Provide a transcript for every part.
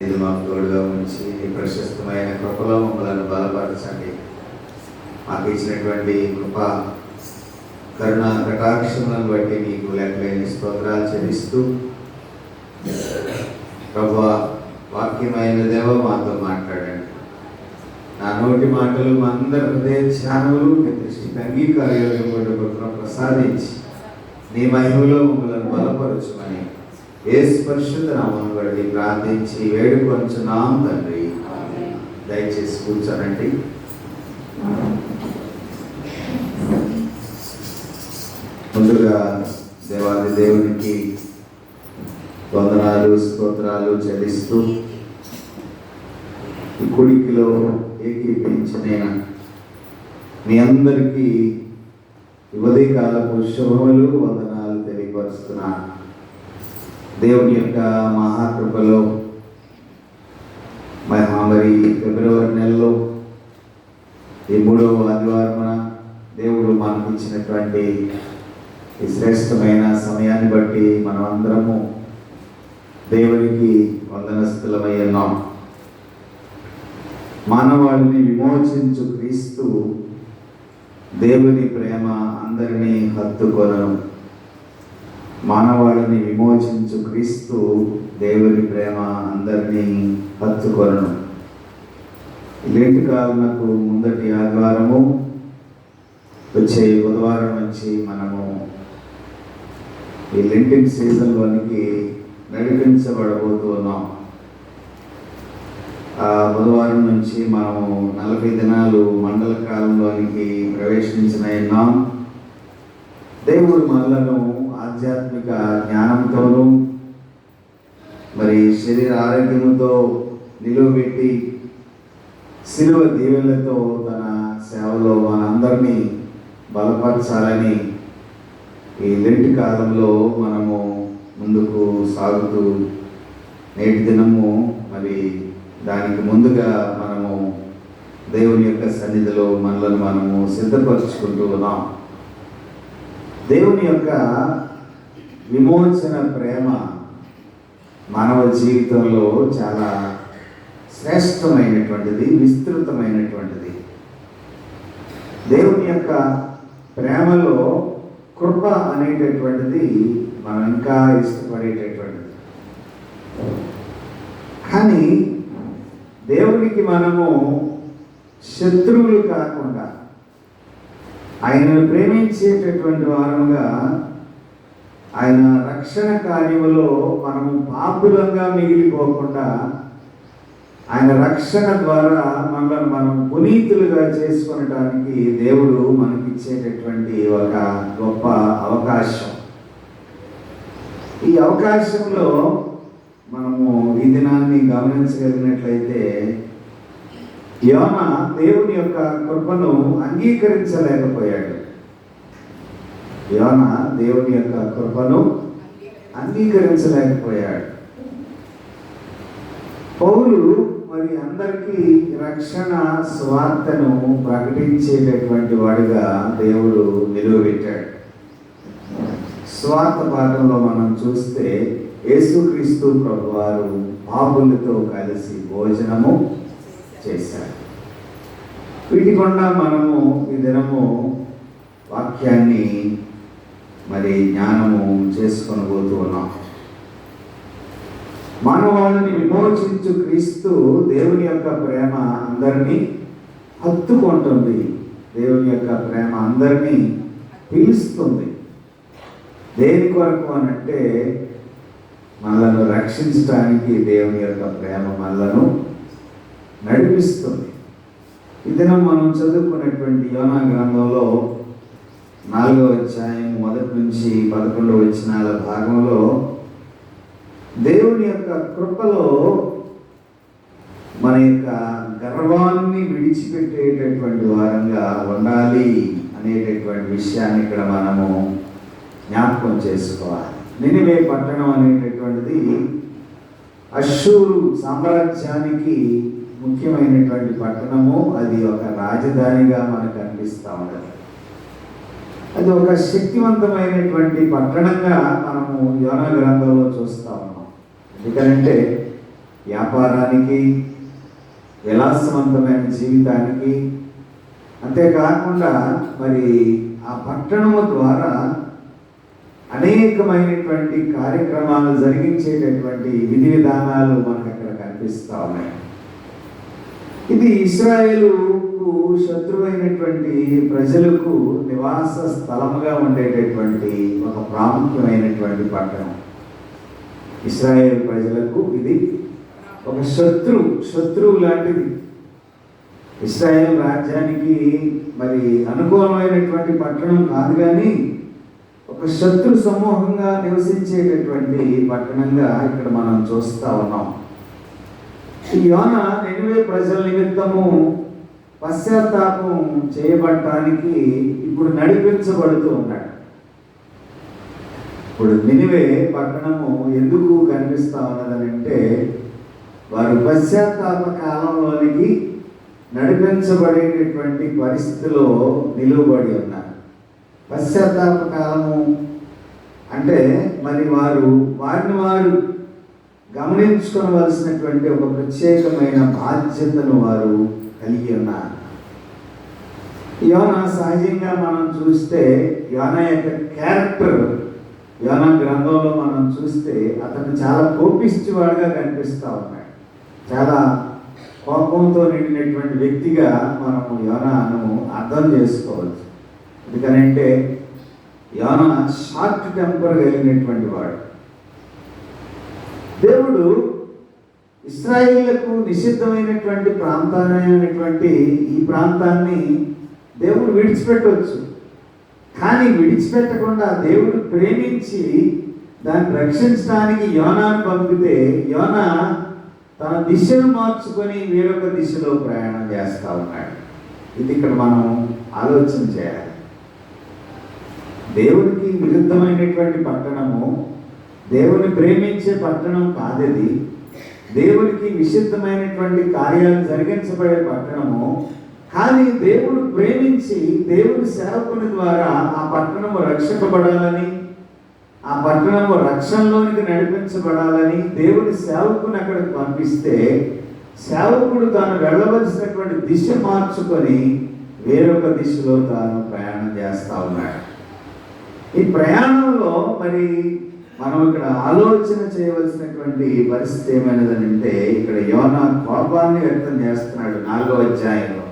ఇది మాకు తోడుగా ఉంచి నీ ప్రశస్తమైన కృపలో మమ్మల్ని బలపరచండి. మాకు ఇచ్చినటువంటి కృప కరుణ కటాక్షములను బట్టి నీకు లెక్కలేని స్తోత్రాలు చెల్లిస్తూ, ప్రభువా వాక్యమైన దేవ మాతో మాట్లాడండి. నా నోటి మాటలు మా అందరి హృదయ ధ్యానములు నీ దృష్టికి అంగీకార్యం ప్రసాదించి నీ మహిమలో మమ్మల్ని బలపరచుమని యేసు పరిశుద్ధ నామమున బట్టి ప్రార్థించి వేడుకొంచున్నాం తండ్రి. దయచేసి కూర్చోనండి. ముందుగా దేవాది దేవునికి వందనాలు స్తోత్రాలు చెల్లిస్తూ ఈ కుడికిలో ఏకీపించిన మీ అందరికీ ఉదయకాలపు శుభములు వందనాలు తెలియపరుస్తున్నాను. దేవుని యొక్క మహాకృపలో మరి ఫిబ్రవరి నెలలో ఈ 3వ ఆదివారమున దేవుడు మనకు ఇచ్చినటువంటి ఈ శ్రేష్టమైన సమయాన్ని బట్టి మనం అందరము దేవునికి వందనస్తులమై ఉన్నాం. మానవాళిని విమోచించు క్రీస్తు దేవుని ప్రేమ అందరినీ హత్తుకొనను. మానవాళిని విమోచించు క్రీస్తు దేవుని ప్రేమ అందరినీ హత్తుకొనను. లేటి కాలంకు ముందటి ఆదివారము వచ్చే బుధవారం నుంచి మనము ఈ లెంటిన్ సీజన్లోనికి నడిపించబడబోతున్నాం. బుధవారం నుంచి మనము 40 దినాలు మండల కాలంలోనికి ప్రవేశించినాం. దేవుడు మనలను ఆధ్యాత్మిక జ్ఞానంతోనూ మరి శరీర ఆరోగ్యముతో నిలువబెట్టి శిలువ దీవెనలతో తన సేవలో మనందరినీ బలపరచాలని ఈ లెంటి కాలంలో మనము ముందుకు సాగుతూ నేటి దినము మరి దానికి ముందుగా మనము దేవుని యొక్క సన్నిధిలో మనలను మనము సిద్ధపరచుకుంటూ ఉన్నాం. దేవుని యొక్క విమోచన ప్రేమ మానవ జీవితంలో చాలా శ్రేష్టమైనటువంటిది, విస్తృతమైనటువంటిది. దేవుని యొక్క ప్రేమలో కృప అనేటటువంటిది మనం ఇంకా ఇష్టపడేటటువంటిది. కానీ దేవునికి మనము శత్రువులు కాకుండా ఆయనను ప్రేమించేటటువంటి వారంగా ఆయన రక్షణ కార్యములో మనము పాపులంగా మిగిలిపోకుండా ఆయన రక్షణ ద్వారా మనల్ని మనం పునీతులుగా చేసుకొనడానికి దేవుడు మనకిచ్చేటటువంటి ఒక గొప్ప అవకాశం. ఈ అవకాశంలో మనము ఈ దినాన్ని గమనించగలిగినట్లయితే యోనా దేవుని యొక్క కృపను అంగీకరించలేకపోయాడు. యోనా దేవుని యొక్క కృపను అంగీకరించలేకపోయాడు. పౌలు మరి అందరికీ రక్షణ స్వార్థను ప్రకటించేటటువంటి వాడిగా దేవుడు నిలువబెట్టాడు. స్వార్థ పాఠంలో మనం చూస్తే యేసుక్రీస్తు ప్రభువారు పాపులతో కలిసి భోజనము చేశారు. వీటి గుండా మనము ఈ దినము వాక్యాన్ని మరి జ్ఞానము చేసుకొని పోతూ ఉన్నాం. మానవాళిని విమోచించు క్రీస్తు దేవుని యొక్క ప్రేమ అందరినీ హత్తుకుంటుంది. దేవుని యొక్క ప్రేమ అందరినీ పిలుస్తుంది. దేని కొరకు అనంటే మనలను రక్షించడానికి దేవుని యొక్క ప్రేమ మనలను నడిపిస్తుంది. ఈ దినం మనం చదువుకున్నటువంటి యోనా గ్రంథంలో 4వ అధ్యాయం 1 నుంచి 11 వచనాల భాగంలో దేవుని యొక్క కృపలో మన యొక్క గర్వాన్ని విడిచిపెట్టేటటువంటి వారంగా ఉండాలి అనేటటువంటి విషయాన్ని ఇక్కడ మనము జ్ఞాపకం చేసుకోవాలి. నినివే పట్టణం అనేటటువంటిది అష్షూరు సామ్రాజ్యానికి ముఖ్యమైనటువంటి పట్టణము. అది ఒక రాజధానిగా మనకు అనిపిస్తూ ఉన్నది. అది ఒక శక్తివంతమైనటువంటి పట్టణంగా మనము యోనా గ్రంథంలో చూస్తూ ఉన్నాం. ఎందుకంటే వ్యాపారానికి, విలాసవంతమైన జీవితానికి, అంతేకాకుండా మరి ఆ పట్టణము ద్వారా అనేకమైనటువంటి కార్యక్రమాలు జరిగించేటటువంటి విధి విధానాలు మనకు అక్కడ కనిపిస్తూ ఉన్నాయి. ఇది ఇశ్రాయేలుకు శత్రువైనటువంటి ప్రజలకు నివాస స్థలముగా ఉండేటటువంటి ఒక ప్రాముఖ్యమైనటువంటి పట్టణం. ఇశ్రాయేలు ప్రజలకు ఇది ఒక శత్రువు లాంటిది. ఇశ్రాయేల్ రాజ్యానికి మరి అనుకూలమైనటువంటి పట్టణం కాదు, కానీ ఒక శత్రు సమూహంగా నివసించేటటువంటి పట్టణంగా ఇక్కడ మనం చూస్తూ ఉన్నాం. ఈ యోనా నినివే ప్రజల నిమిత్తము పశ్చాత్తాపం చేయబడటానికి ఇప్పుడు నడిపించబడుతూ ఉన్నాడు. ఇప్పుడు నినివే పట్టణము ఎందుకు కనిపిస్తూ ఉన్నదనంటే, వారు పశ్చాత్తాప కాలంలోనికి నడిపించబడేటటువంటి పరిస్థితిలో నిలువబడి ఉన్నారు. పశ్చాత్తాప కాలము అంటే మరి వారిని వారు గమనించుకోవలసినటువంటి ఒక ప్రత్యేకమైన బాధ్యతను వారు కలిగి ఉన్నారు. యోనా సహజంగా మనం చూస్తే, యోనా యొక్క క్యారెక్టర్ యోనా గ్రంథంలో మనం చూస్తే అతను చాలా కోపిష్టివాడుగా కనిపిస్తూ ఉన్నాడు. చాలా కోపంతో నిండినటువంటి వ్యక్తిగా మనము యోనాను అర్థం చేసుకోవచ్చు. ఎందుకనంటే యోనా షార్ట్ టెంపర్ కలిగినటువంటి వాడు. దేవుడు ఇశ్రాయేలుకు నిషిద్ధమైనటువంటి ప్రాంతాలైనటువంటి ఈ ప్రాంతాన్ని దేవుడు విడిచిపెట్టవచ్చు. కానీ విడిచిపెట్టకుండా దేవుడు ప్రేమించి దాన్ని రక్షించడానికి యోనాను పంపితే, యోనా తన దిశను మార్చుకొని వేరొక దిశలో ప్రయాణం చేస్తూ ఉన్నాడు. ఇది ఇక్కడ మనం ఆలోచన చేయాలి. దేవుడికి విరుద్ధమైనటువంటి పట్టణము, దేవుని ప్రేమించే పట్టణం కాదది. దేవునికి విశుద్ధమైనటువంటి కార్యాలు జరిగించబడే పట్టణము. కానీ దేవుడు ప్రేమించి దేవుని సేవకుని ద్వారా ఆ పట్టణము రక్షింపబడాలని, ఆ పట్టణము రక్షణలోనికి నడిపించబడాలని దేవుని సేవకుని అక్కడికి పంపిస్తే, సేవకుడు తాను వెళ్ళవలసినటువంటి దిశ మార్చుకొని వేరొక దిశలో తాను ప్రయాణం చేస్తూ ఉన్నాడు. ఈ ప్రయాణంలో మరి మనం ఇక్కడ ఆలోచన చేయవలసినటువంటి పరిస్థితి ఏమైనదంటే, ఇక్కడ యోనా కోపాన్ని వ్యక్తం చేస్తున్నాడు 4వ అధ్యాయంలో.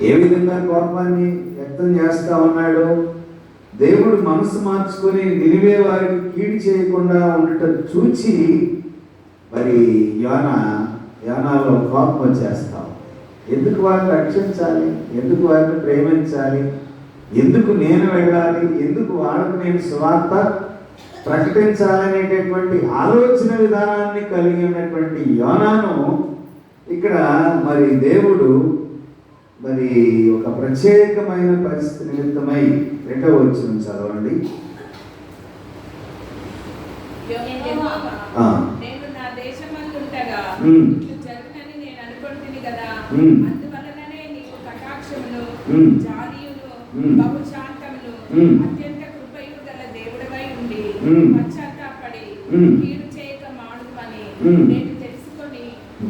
ఏ విధంగా కోపాన్ని వ్యక్తం చేస్తూ ఉన్నాడు? దేవుడు మనసు మార్చుకొని నినివే వారికి కీడు చేయకుండా ఉండటం చూచి మరి యోనాలో కోపం వచ్చేస్తాం. ఎందుకు వారిని రక్షించాలి? ఎందుకు వారిని ప్రేమించాలి? ఎందుకు నేను వెళ్ళాలి? ఎందుకు వాళ్ళకు నేను సువార్త ప్రకటించాలనేటటువంటి ఆలోచన విధానాన్ని కలిగి ఉన్నటువంటి యోనాను ఇక్కడ మరి దేవుడు మరి ఒక ప్రత్యేకమైన పరిస్థితి నిమిత్తమై 2వ వచనం చదవండి. నేను నా దేశమందుండగా జరుగునని నేను అనుకుంటుని కదా, అందువలననే నీకు కటాక్షమును, జాలియును, బహు శాంతమును, అత్యంత కృపయు గల దేవుడవై ఉండి పశ్చాత్తాపడి కీడు చేయక మానుమని నేను తెలుసుకొని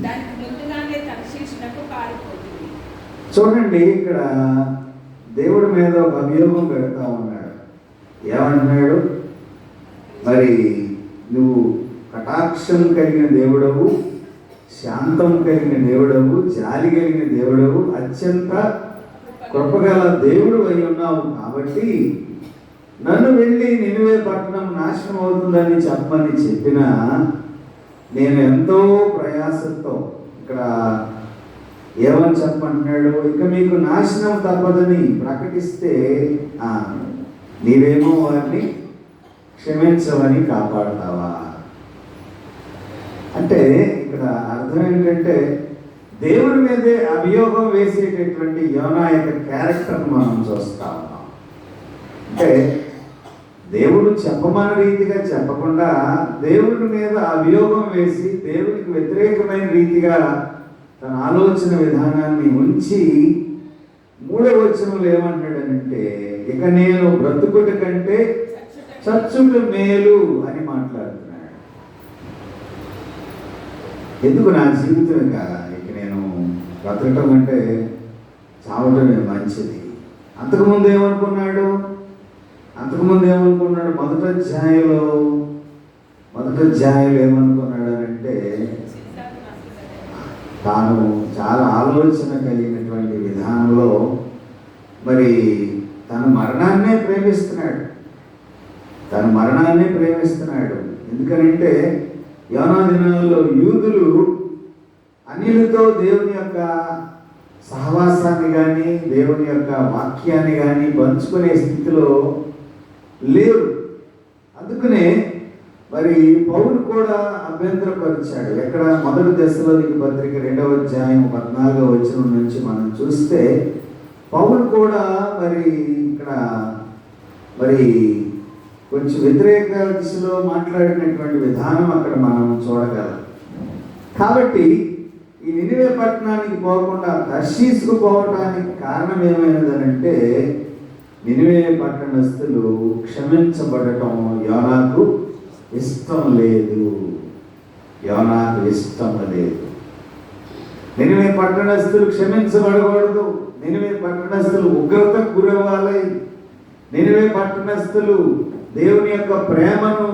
దానికి ముందుగానే తర్షీషునకు పారిపోతుంది. చూడండి, ఇక్కడ దేవుడి మీద ఒక అభియోగం పెడతా ఉన్నాడు. ఏమంటున్నాడు? మరి నువ్వు కటాక్షం కలిగిన దేవుడవు, శాంతం కలిగిన దేవుడవు, జాలి కలిగిన దేవుడవు, అత్యంత కృపగల దేవుడు అయి ఉన్నావు. కాబట్టి నన్ను వెళ్ళి నినివే పట్టణం నాశనం అవుతుందని చెప్పమని చెప్పినా నేను ఎంతో ప్రయాసంతో ఇక్కడ ఏమని చెప్పంటున్నాడు? ఇక మీకు నాశనం తప్పదని ప్రకటిస్తే నీవేమో వారిని క్షమించవని కాపాడతావా? అంటే ఇక్కడ అర్థం ఏంటంటే, దేవుడి మీదే అభియోగం వేసేటటువంటి యోనా యొక్క క్యారెక్టర్ మనం చూస్తా ఉన్నాం. అంటే దేవుడు చెప్పమన్న రీతిగా చెప్పకుండా దేవుడి మీద అభియోగం వేసి దేవుడికి వ్యతిరేకమైన రీతిగా తన ఆలోచన విధానాన్ని ఉంచి 3వ వచనంలో ఏమంటాడనంటే, ఇక నేను బ్రతుకుట కంటే చచ్చుట మేలు అని మాట్లాడుతున్నాడు. ఎందుకు నా జీవితమే కాదా ఇక నేను బ్రతకటం అంటే చావటమే మంచిది. అంతకుముందు ఏమనుకున్నాడు? మొదటి అధ్యాయంలో ఏమనుకున్నాడు అంటే తాను చాలా ఆలోచన కలిగినటువంటి విధానంలో మరి తన మరణాన్నే ప్రేమిస్తున్నాడు. ఎందుకనంటే యోనా దినాల్లో యూదులు అన్యులతో దేవుని యొక్క సహవాసాన్ని కానీ దేవుని యొక్క వాక్యాన్ని కానీ పంచుకునే స్థితిలో లేరు. అందుకనే మరి పౌలు కూడా అభ్యంతరపరిచాడు. ఎక్కడ మొదటి దశలోని పత్రిక 2వ అధ్యాయం 14వ వచనం నుంచి మనం చూస్తే పౌలు కూడా మరి ఇక్కడ మరి కొంచెం వ్యతిరేక దిశలో మాట్లాడినటువంటి విధానం అక్కడ మనం చూడగలం. కాబట్టి ఈ నినివే పట్టణానికి పోకుండా తర్షీసుకు పోవటానికి కారణం ఏమైనదనంటే నినివే పట్టణస్థులు క్షమించబడటం యోనాకు ఇష్టం లేదు. నినివే పట్టణస్థులు క్షమించబడకూడదు. నినివే పట్టణస్థులు ఉగ్రతకు గురవ్వాలి. నినివే పట్టణస్థులు దేవుని యొక్క ప్రేమను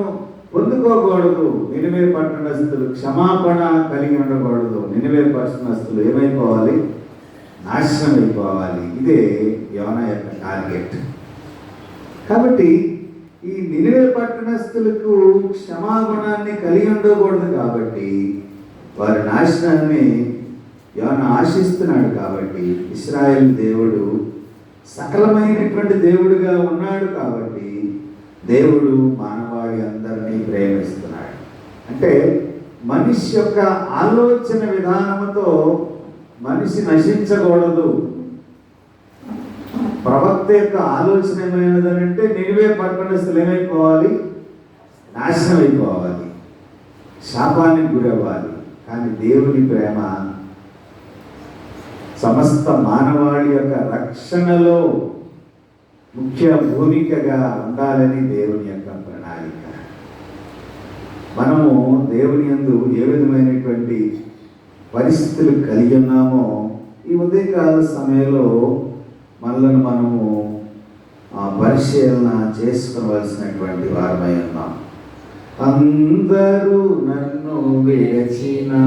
పొందుకోకూడదు. నినివే పట్టణస్థులు క్షమాపణ కలిగి ఉండకూడదు. నినివే పట్టణస్థులు ఏమైపోవాలి? నాశనం అయిపోవాలి. ఇదే యోనా యొక్క టార్గెట్. కాబట్టి ఈ నినివే పట్టణస్థులకు క్షమాగుణాన్ని కలిగి ఉండకూడదు. కాబట్టి వారి నాశనాన్ని యోనా ఆశిస్తున్నాడు. కాబట్టి ఇశ్రాయేలు దేవుడు సకలమైనటువంటి దేవుడిగా ఉన్నాడు. కాబట్టి దేవుడు మానవాళి అందరినీ ప్రేమిస్తున్నాడు. అంటే మనిషి యొక్క ఆలోచన విధానంతో మనిషి నశించకూడదు. ప్రవక్త యొక్క ఆలోచన ఏమైనదనంటే నినివే పట్టణస్థులు ఏమైపోవాలి? నాశనం అయిపోవాలి, శాపానికి గురవ్వాలి. కానీ దేవుని ప్రేమ సమస్త మానవాళి యొక్క రక్షణలో ముఖ్య భూమికగా ఉండాలని దేవుని యొక్క ప్రణాళిక. మనము దేవుని యందు ఏ విధమైనటువంటి పరిస్థితులు కలిగి ఉన్నామో ఈ ఉదయకాల సమయంలో మనలను మనము పరిశీలన చేసుకోవలసినటువంటి వారమై ఉన్నాం. అందరూ నన్ను విడచినా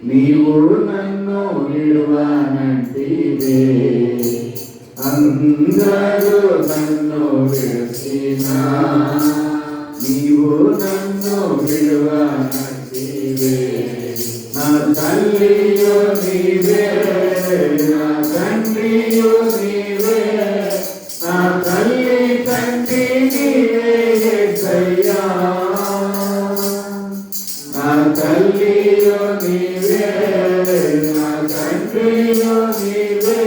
నీవు నన్ను విడువనంటివే. అందరూ నన్ను విడచినా నీవు నన్ను విడువనంటివే. నా తల్లియో నీవే, నా తండ్రియో నీవే, నా తల్లి తండ్రి నీవే యేసయ్యా. నా తల్లియో నీవే, నా తండ్రియో నీవే,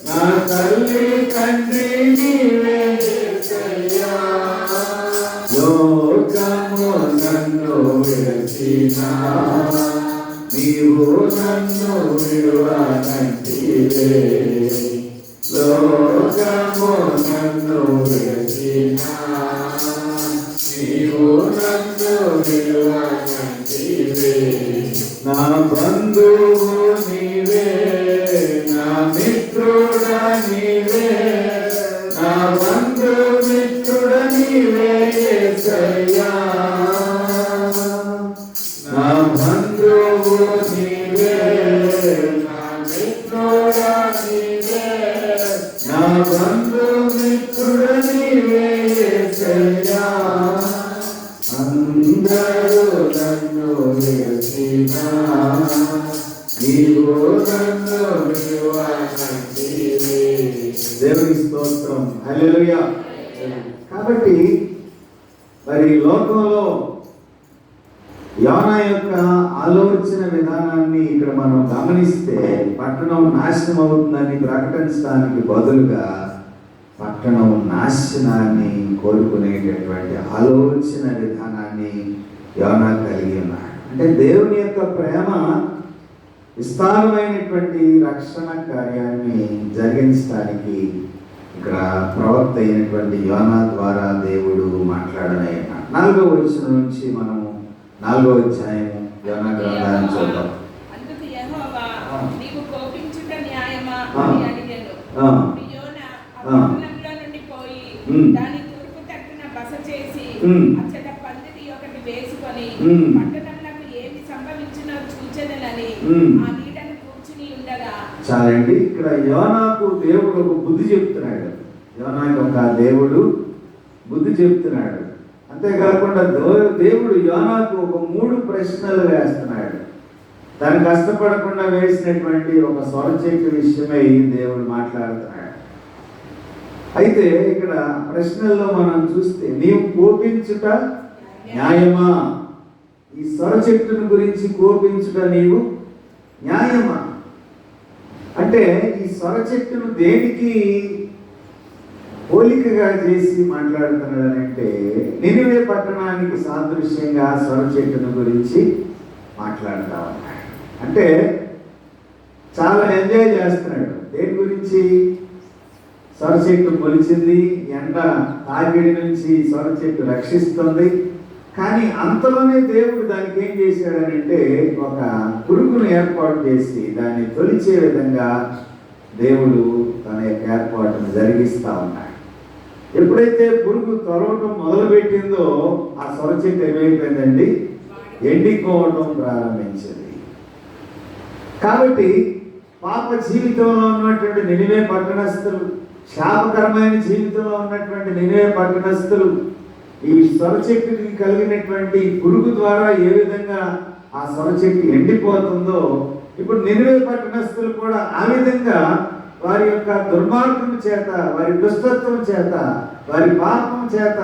నా తల్లి తండ్రి నీవే యేసయ్యా. లోకము నన్ను విడచినా నీవు నన్ను విడువనంటివే. లోకము నన్ను విడచినా నీవు నన్ను విడువనంటివే. నా బంధువు నీవే, నా మిత్రుడ నీవే, నా బంధుమిత్రుడ నీవే యేసయ్యా. నా బంధువు నీవే, నా మిత్రుడ నీవే, నా బంధుమిత్రుడ నీవే యేసయ్యా. అందరూ నన్ను విడచినా నీవు నన్ను విడువనంటివే. దేవుని స్తోత్రం, హల్లెలూయా. కాబట్టి మరి లోకంలో యోనా యొక్క ఆలోచన విధానాన్ని ఇక్కడ మనం గమనిస్తే పట్టణం నాశనం అవుతుందని ప్రకటించడానికి బదులుగా పట్టణం నాశనాన్ని కోరుకునేటటువంటి ఆలోచన విధానాన్ని యోనా కలిగి ఉన్నాడు. అంటే దేవుని యొక్క ప్రేమ విస్తారమైనటువంటి రక్షణ కార్యాన్ని జరిగించడానికి ఇక్కడ ప్రవక్త అయినటువంటి యోనా ద్వారా దేవుడు మాట్లాడనయ్యాడు. 4వ వచనం నుంచి మనము 4వ అధ్యాయము యోనా గ్రంథాన్ని చూద్దాం. అందుకు యెహోవా, నీవు కోపించుట న్యాయమా ఆ. అని అడిగాను. ఆ. అప్పుడు యోనా ఆ ఆ. పట్టణంలో నుండి పోయి దాని తూర్పు తట్టున బస చేసి అచ్చట పందిరి ఒకటి వేసుకొని పట్టణంలో ఏమి సంభవించినో చూచెదనని ఆ నీడను కూర్చుని ఉండగా. చాలండి. ఇక్కడ యోనాకు దేవుడు ఒక బుద్ధి చెప్తున్నాడు. యోనాకు ఒక దేవుడు బుద్ధి చెప్తున్నాడు. అంతేకాకుండా దేవుడు యోనాకు ఒక 3 ప్రశ్నలు వేస్తున్నాడు. తను కష్టపడకుండా వేసినటువంటి ఒక సొర చెట్టు విషయమై దేవుడు మాట్లాడుతున్నాడు. అయితే ఇక్కడ ప్రశ్నల్లో మనం చూస్తే, నీవు కోపించుట న్యాయమా? ఈ సొర చెట్టును గురించి కోపించుట నీవు న్యాయమా అంటే, ఈ సొర చెట్టును దేనికి పోలికగా చేసి మాట్లాడుతున్నాడనంటే, నినివే పట్టణానికి సాదృశ్యంగా సొర చెట్టును గురించి మాట్లాడుతూ ఉన్నాడు. అంటే చాలా ఎంజాయ్ చేస్తున్నాడు. దేని గురించి? సొర చెట్టు మొలిచింది, ఎండ తాకిడి నుంచి సొర చెట్టు రక్షిస్తుంది. కానీ అంతలోనే దేవుడు దానికి ఏం చేశాడనంటే, ఒక పురుగును ఏర్పాటు చేసి దాన్ని తొలిచే విధంగా దేవుడు తన యొక్క ఏర్పాటును జరిగిస్తూ ఉన్నాడు. ఎప్పుడైతే పురుగు తొలవటం మొదలుపెట్టిందో, ఆ సొర చెట్టు ఏమైపోయిందండి? ఎండిపోవటం ప్రారంభించింది. కాబట్టి పాప జీవితంలో ఉన్నటువంటి నినివే పట్టణస్థులు, శాపకరమైన జీవితంలో ఉన్నటువంటి నినివే పట్టణస్థులు ఈ సొర చెట్టుకి కలిగినటువంటి పురుగు ద్వారా ఏ విధంగా ఆ సొర చెట్టు ఎండిపోతుందో, ఇప్పుడు నినివే పట్టణస్థులు కూడా ఆ విధంగా వారి యొక్క దుర్మార్గం చేత, వారి దుష్టత్వం చేత, వారి పాపం చేత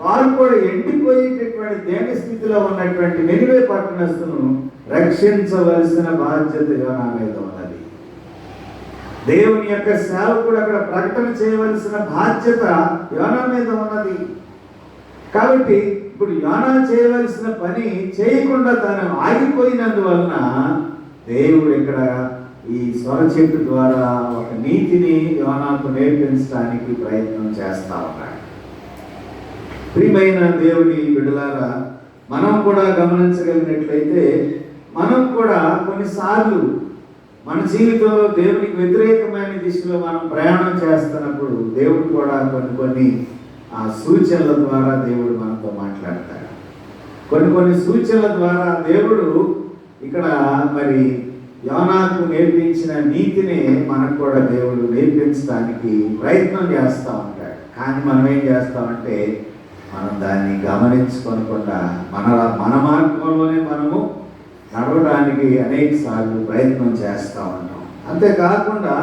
వారు కూడా ఎండిపోయేటటువంటి దేన స్థితిలో ఉన్నటువంటి నినివే పట్టణస్థులను రక్షించవలసిన బాధ్యత యోనా మీద ఉన్నది. దేవుని యొక్క సేవకుడు అక్కడ ప్రకటన చేయవలసిన బాధ్యత యోనా మీద ఉన్నది. కాబట్టి ఇప్పుడు యోనా చేయవలసిన పని చేయకుండా తాను ఆగిపోయినందువలన దేవుడు ఇక్కడ ఈ సొర చెట్టు ద్వారా ఒక నీతిని యోనాకు నేర్పించడానికి ప్రయత్నం చేస్తా ఉన్నాడు. ప్రియమైన దేవుని బిడ్డలారా, మనం కూడా గమనించగలిగినట్లయితే, మనం కూడా కొన్నిసార్లు మన జీవితంలో దేవునికి వ్యతిరేకమైన దిశలో మనం ప్రయాణం చేస్తున్నప్పుడు దేవుడు కూడా కొన్ని సూచనల ద్వారా దేవుడు మనతో మాట్లాడతాడు. కొన్ని సూచనల ద్వారా దేవుడు ఇక్కడ మరి యోనాకు నేర్పించిన నీతిని మనకు కూడా దేవుడు నేర్పించడానికి ప్రయత్నం చేస్తూ ఉంటాడు. కానీ మనం ఏం చేస్తామంటే, మనం దాన్ని గమనించుకోకుండా మన మార్గంలోనే మనము నడవడానికి అనేక సార్లు ప్రయత్నం చేస్తూ ఉంటాం. అంతేకాకుండా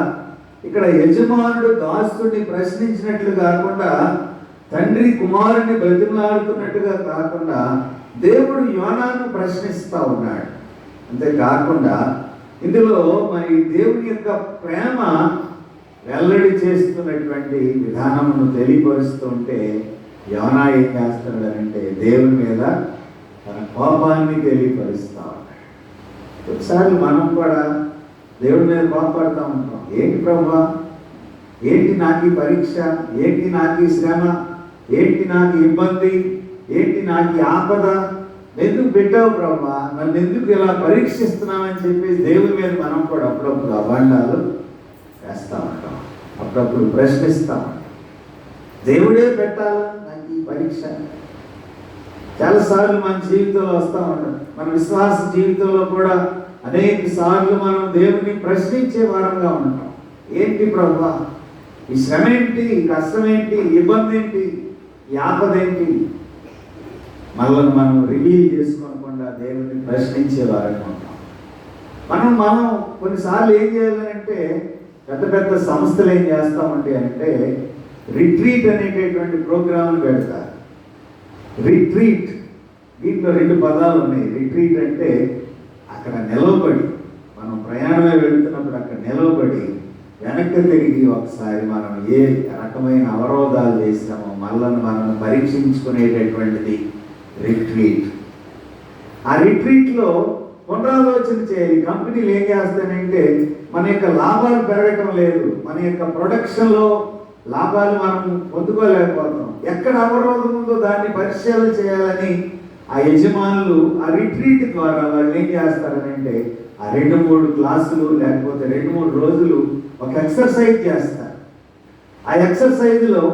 ఇక్కడ యజమానుడు దాసుడిని ప్రశ్నించినట్లు కాకుండా, తండ్రి కుమారుడిని బ్రతిమలాడుతున్నట్టుగా కాకుండా దేవుడు యోనాను ప్రశ్నిస్తూ ఉన్నాడు. అంతేకాకుండా ఇందులో మరి దేవుని యొక్క ప్రేమ వెల్లడి చేస్తున్నటువంటి విధానమును తెలియపరుస్తుంటే, యోనా ఏం చేస్తున్నాడంటే దేవుని మీద తన కోపాన్ని తెలియపరుస్తూ ఉన్నాడు. ఒకసారి మనం కూడా దేవుడి మీద కోపపడతా ఉంటాం. ఏంటి ప్రభువా, ఏంటి నాకు ఈ పరీక్ష, ఏంటి నాకు ఈ శ్రమ, ఏంటి నాకు ఇబ్బంది, ఏంటి నాకు ఈ ఆపద, ఎందుకు పెట్టావు ప్రభువా, నన్ను ఎందుకు ఇలా పరీక్షిస్తున్నామని చెప్పేసి దేవుని మీద మనం కూడా అప్పుడప్పుడు అభండాలు వేస్తూ ఉంటాం, అప్పుడప్పుడు ప్రశ్నిస్తూ ఉంటాం. దేవుడే పెట్టాలా నాకు ఈ పరీక్ష? చాలాసార్లు మన జీవితంలో వస్తూ ఉంటాం. మన విశ్వాస జీవితంలో కూడా అనేక సార్లు మనం దేవుని ప్రశ్నించే వారంగా ఉంటాం. ఏంటి ప్రభువా, ఈ శ్రమ ఏంటి, ఈ కష్టం ఏంటి, ఇబ్బంది ఏంటి, ఈ ఆపద ఏంటి? మనల్ని మనం రివీల్ చేసుకోకుండా దేవుని ప్రశ్నించే వారంగా ఉంటాం. మనం కొన్నిసార్లు ఏం చేయాలంటే, పెద్ద పెద్ద సంస్థలు ఏం చేస్తామంటే అంటే రిట్రీట్ అనేటటువంటి ప్రోగ్రాంలు పెడతారు. రిట్రీట్, దీంట్లో 2 పదాలు ఉన్నాయి. రిట్రీట్ అంటే అక్కడ నిలవబడి, మనం ప్రయాణమే వెళుతున్నప్పుడు అక్కడ నిలవబడి వెనక్కి తిరిగి ఒకసారి మనం ఏ రకమైన అవరోధాలు చేసామో మనం పరీక్షించుకునేటటువంటిది రిట్రీట్. ఆ రిట్రీట్లో పునరాలోచన చేయాలి. కంపెనీలు ఏం చేస్తాయంటే, మన యొక్క లాభాలు పెరగటం లేదు, మన యొక్క ప్రొడక్షన్లో లాభాలు మనం పొందుకోలేకపోతున్నాం, ఎక్కడ అవరోధం ఉందో దాన్ని పరిశీలన చేయాలని ఆ యజమానులు ఆ రిట్రీట్ ద్వారా వాళ్ళు ఏం చేస్తారనంటే ఆ 2-3 క్లాసులు లేకపోతే 2-3 రోజులు ఒక ఎక్సర్సైజ్ చేస్తారు. ఆ ఎక్సర్సైజ్లో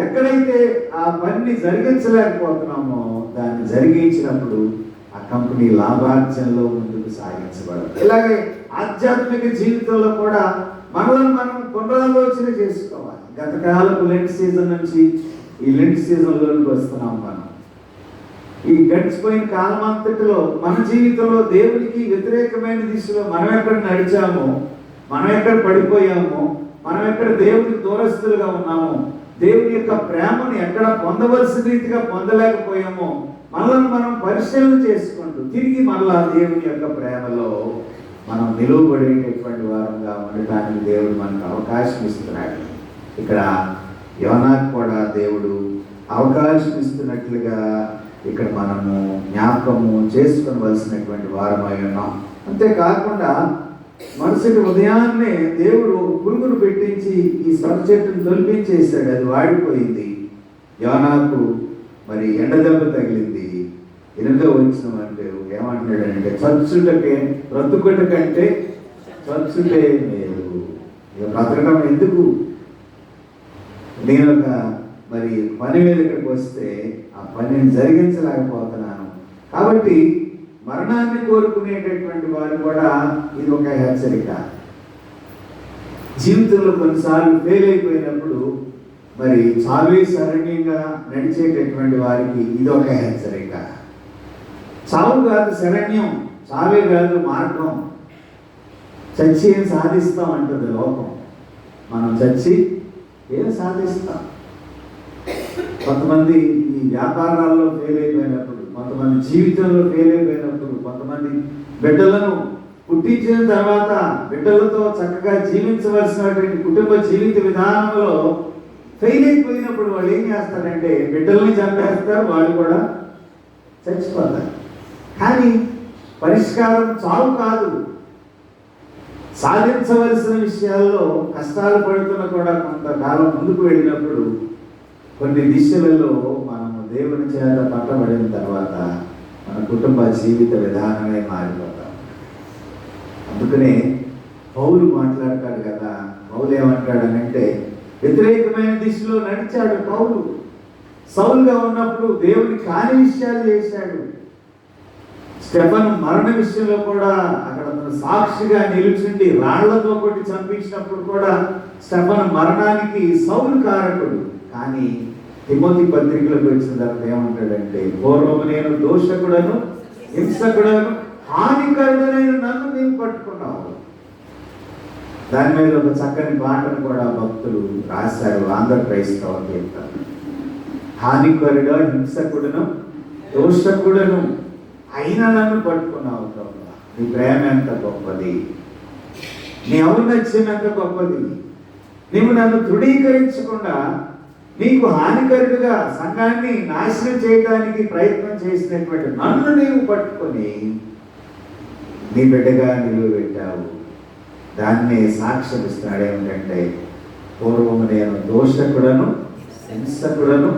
ఎక్కడైతే ఆ పనిని జరిగించలేకపోతున్నామో దాన్ని జరిగించినప్పుడు ఆ కంపెనీ లాభార్జనలో ముందుకు సాగించబడదు. ఇలాగే ఆధ్యాత్మిక జీవితంలో కూడా మనల్ని మనం పునరాలోచన చేసుకోవాలి. గతకాలపు లెంట్ సీజన్ నుంచి ఈ లెంట్ సీజన్లోకి వస్తున్నాం. మనం ఈ గడిచిపోయిన కాలం అంతటిలో మన జీవితంలో దేవునికి వ్యతిరేకమైన దిశలో మనం ఎక్కడ నడిచామో, మనం ఎక్కడ పడిపోయామో, మనం ఎక్కడ దేవునికి దూరస్తులుగా ఉన్నామో, దేవుని యొక్క ప్రేమను ఎక్కడ పొందవలసిన రీతిగా పొందలేకపోయామో మనల్ని మనం పరిశీలన చేసుకుంటూ తిరిగి మళ్ళా దేవుని యొక్క ప్రేమలో మనం నిలువబడేటటువంటి వారంగా ఉండటానికి దేవుడు మనకు అవకాశం ఇస్తున్నాడు. ఇక్కడ యోనాకు కూడా దేవుడు అవకాశం ఇస్తున్నట్లుగా ఇక్కడ మనము జ్ఞాపకము చేసుకోవలసినటువంటి వారమై ఉన్నాం. అంతేకాకుండా మరుసటి ఉదయాన్నే దేవుడు పురుగును పెట్టించి ఈ సొర చెట్టును తొలిపించేశాడు. అది వాడిపోయింది. యోనాకు మరి ఎండ దెబ్బ తగిలింది. 8వ వచనం అంటే ఏమంటాడంటే చచ్చుటకే బ్రతుకుట కంటే చచ్చుటే మేలు. ఇక బ్రతకడం ఎందుకు? నేను ఒక మరి పని మీద ఇక్కడికి వస్తే ఆ పనిని జరిగించలేకపోతున్నాను. కాబట్టి మరణాన్ని కోరుకునేటటువంటి వారు కూడా ఇది ఒక హెచ్చరిక. జీవితంలో కొన్నిసార్లు ఫెయిల్ అయిపోయినప్పుడు మరి చావే శరణ్యంగా నడిచేటటువంటి వారికి ఇది ఒక హెచ్చరిక. చావు కాదు శరణ్యం, చావే కాదు మార్గం. చచ్చి ఏం సాధిస్తాం అంటుంది లోకం. మనం చచ్చి ఏం సాధిస్తాం? కొంతమంది ఈ వ్యాపారాల్లో ఫెయిల్ అయిపోయినప్పుడు, కొంతమంది జీవితంలో ఫెయిల్ అయిపోయినప్పుడు, కొంతమంది బిడ్డలను పుట్టించిన తర్వాత బిడ్డలతో చక్కగా జీవించవలసినటువంటి కుటుంబ జీవిత విధానంలో ఫెయిల్ అయిపోయినప్పుడు వాళ్ళు ఏం చేస్తారంటే బిడ్డల్ని చంపేస్తారు, వాళ్ళు కూడా చచ్చిపోతారు. కానీ పరిష్కారం చావు కాదు. సాధించవలసిన విషయాల్లో కష్టాలు పడుతున్న కూడా కొంతకాలం ముందుకు వెళ్ళినప్పుడు కొన్ని దిశలలో మనము దేవుని చేత పట్టబడిన తర్వాత మన కుటుంబ జీవిత విధానమే మారిపోతాం. అందుకనే పౌలు మాట్లాడతాడు కదా, పౌలు ఏమంటాడనంటే వ్యతిరేకమైన దిశలో నడిచాడు పౌలు. సౌలుగా ఉన్నప్పుడు దేవుని కాని విషయాలు చేశాడు. స్టెఫను మరణ విషయంలో కూడా అక్కడ సాక్షిగా నిలుచుండి రాళ్లతో కొట్టి చంపించినప్పుడు కూడా స్టెఫను మరణానికి సౌలు కారకుడు. కానీ తిమోతి పత్రికలకు వచ్చిన తర్వాత ఏమంటాడంటే పూర్వము నేను దోషకుడను, హింసకుడను, హానికరుడనైన నన్ను నీవు పట్టుకున్నావు. దాని మీద ఒక చక్కని పాటను కూడా భక్తులు రాశారు. ఆంధ్ర క్రైస్తవ కీర్తన. హానికరుడ, హింసకుడను, దోషకుడను అయినా నన్ను పట్టుకున్నావు ప్రభువా. నీ ప్రేమ ఎంత గొప్పది, నీ ఔన్నత్యం ఎంత గొప్పది. నీవు నన్ను తృఢీకరించకుండా నీకు హానికరుడుగా సంఘాన్ని నాశనం చేయడానికి ప్రయత్నం చేసినటువంటి నన్ను నీవు పట్టుకొని నీ బిడ్డగా నిలువబెట్టావు. దాన్నే సాక్ష్యం ఇస్తున్నాడు. ఏమిటంటే పూర్వము నేను దోషకుడను, హింసకుడను,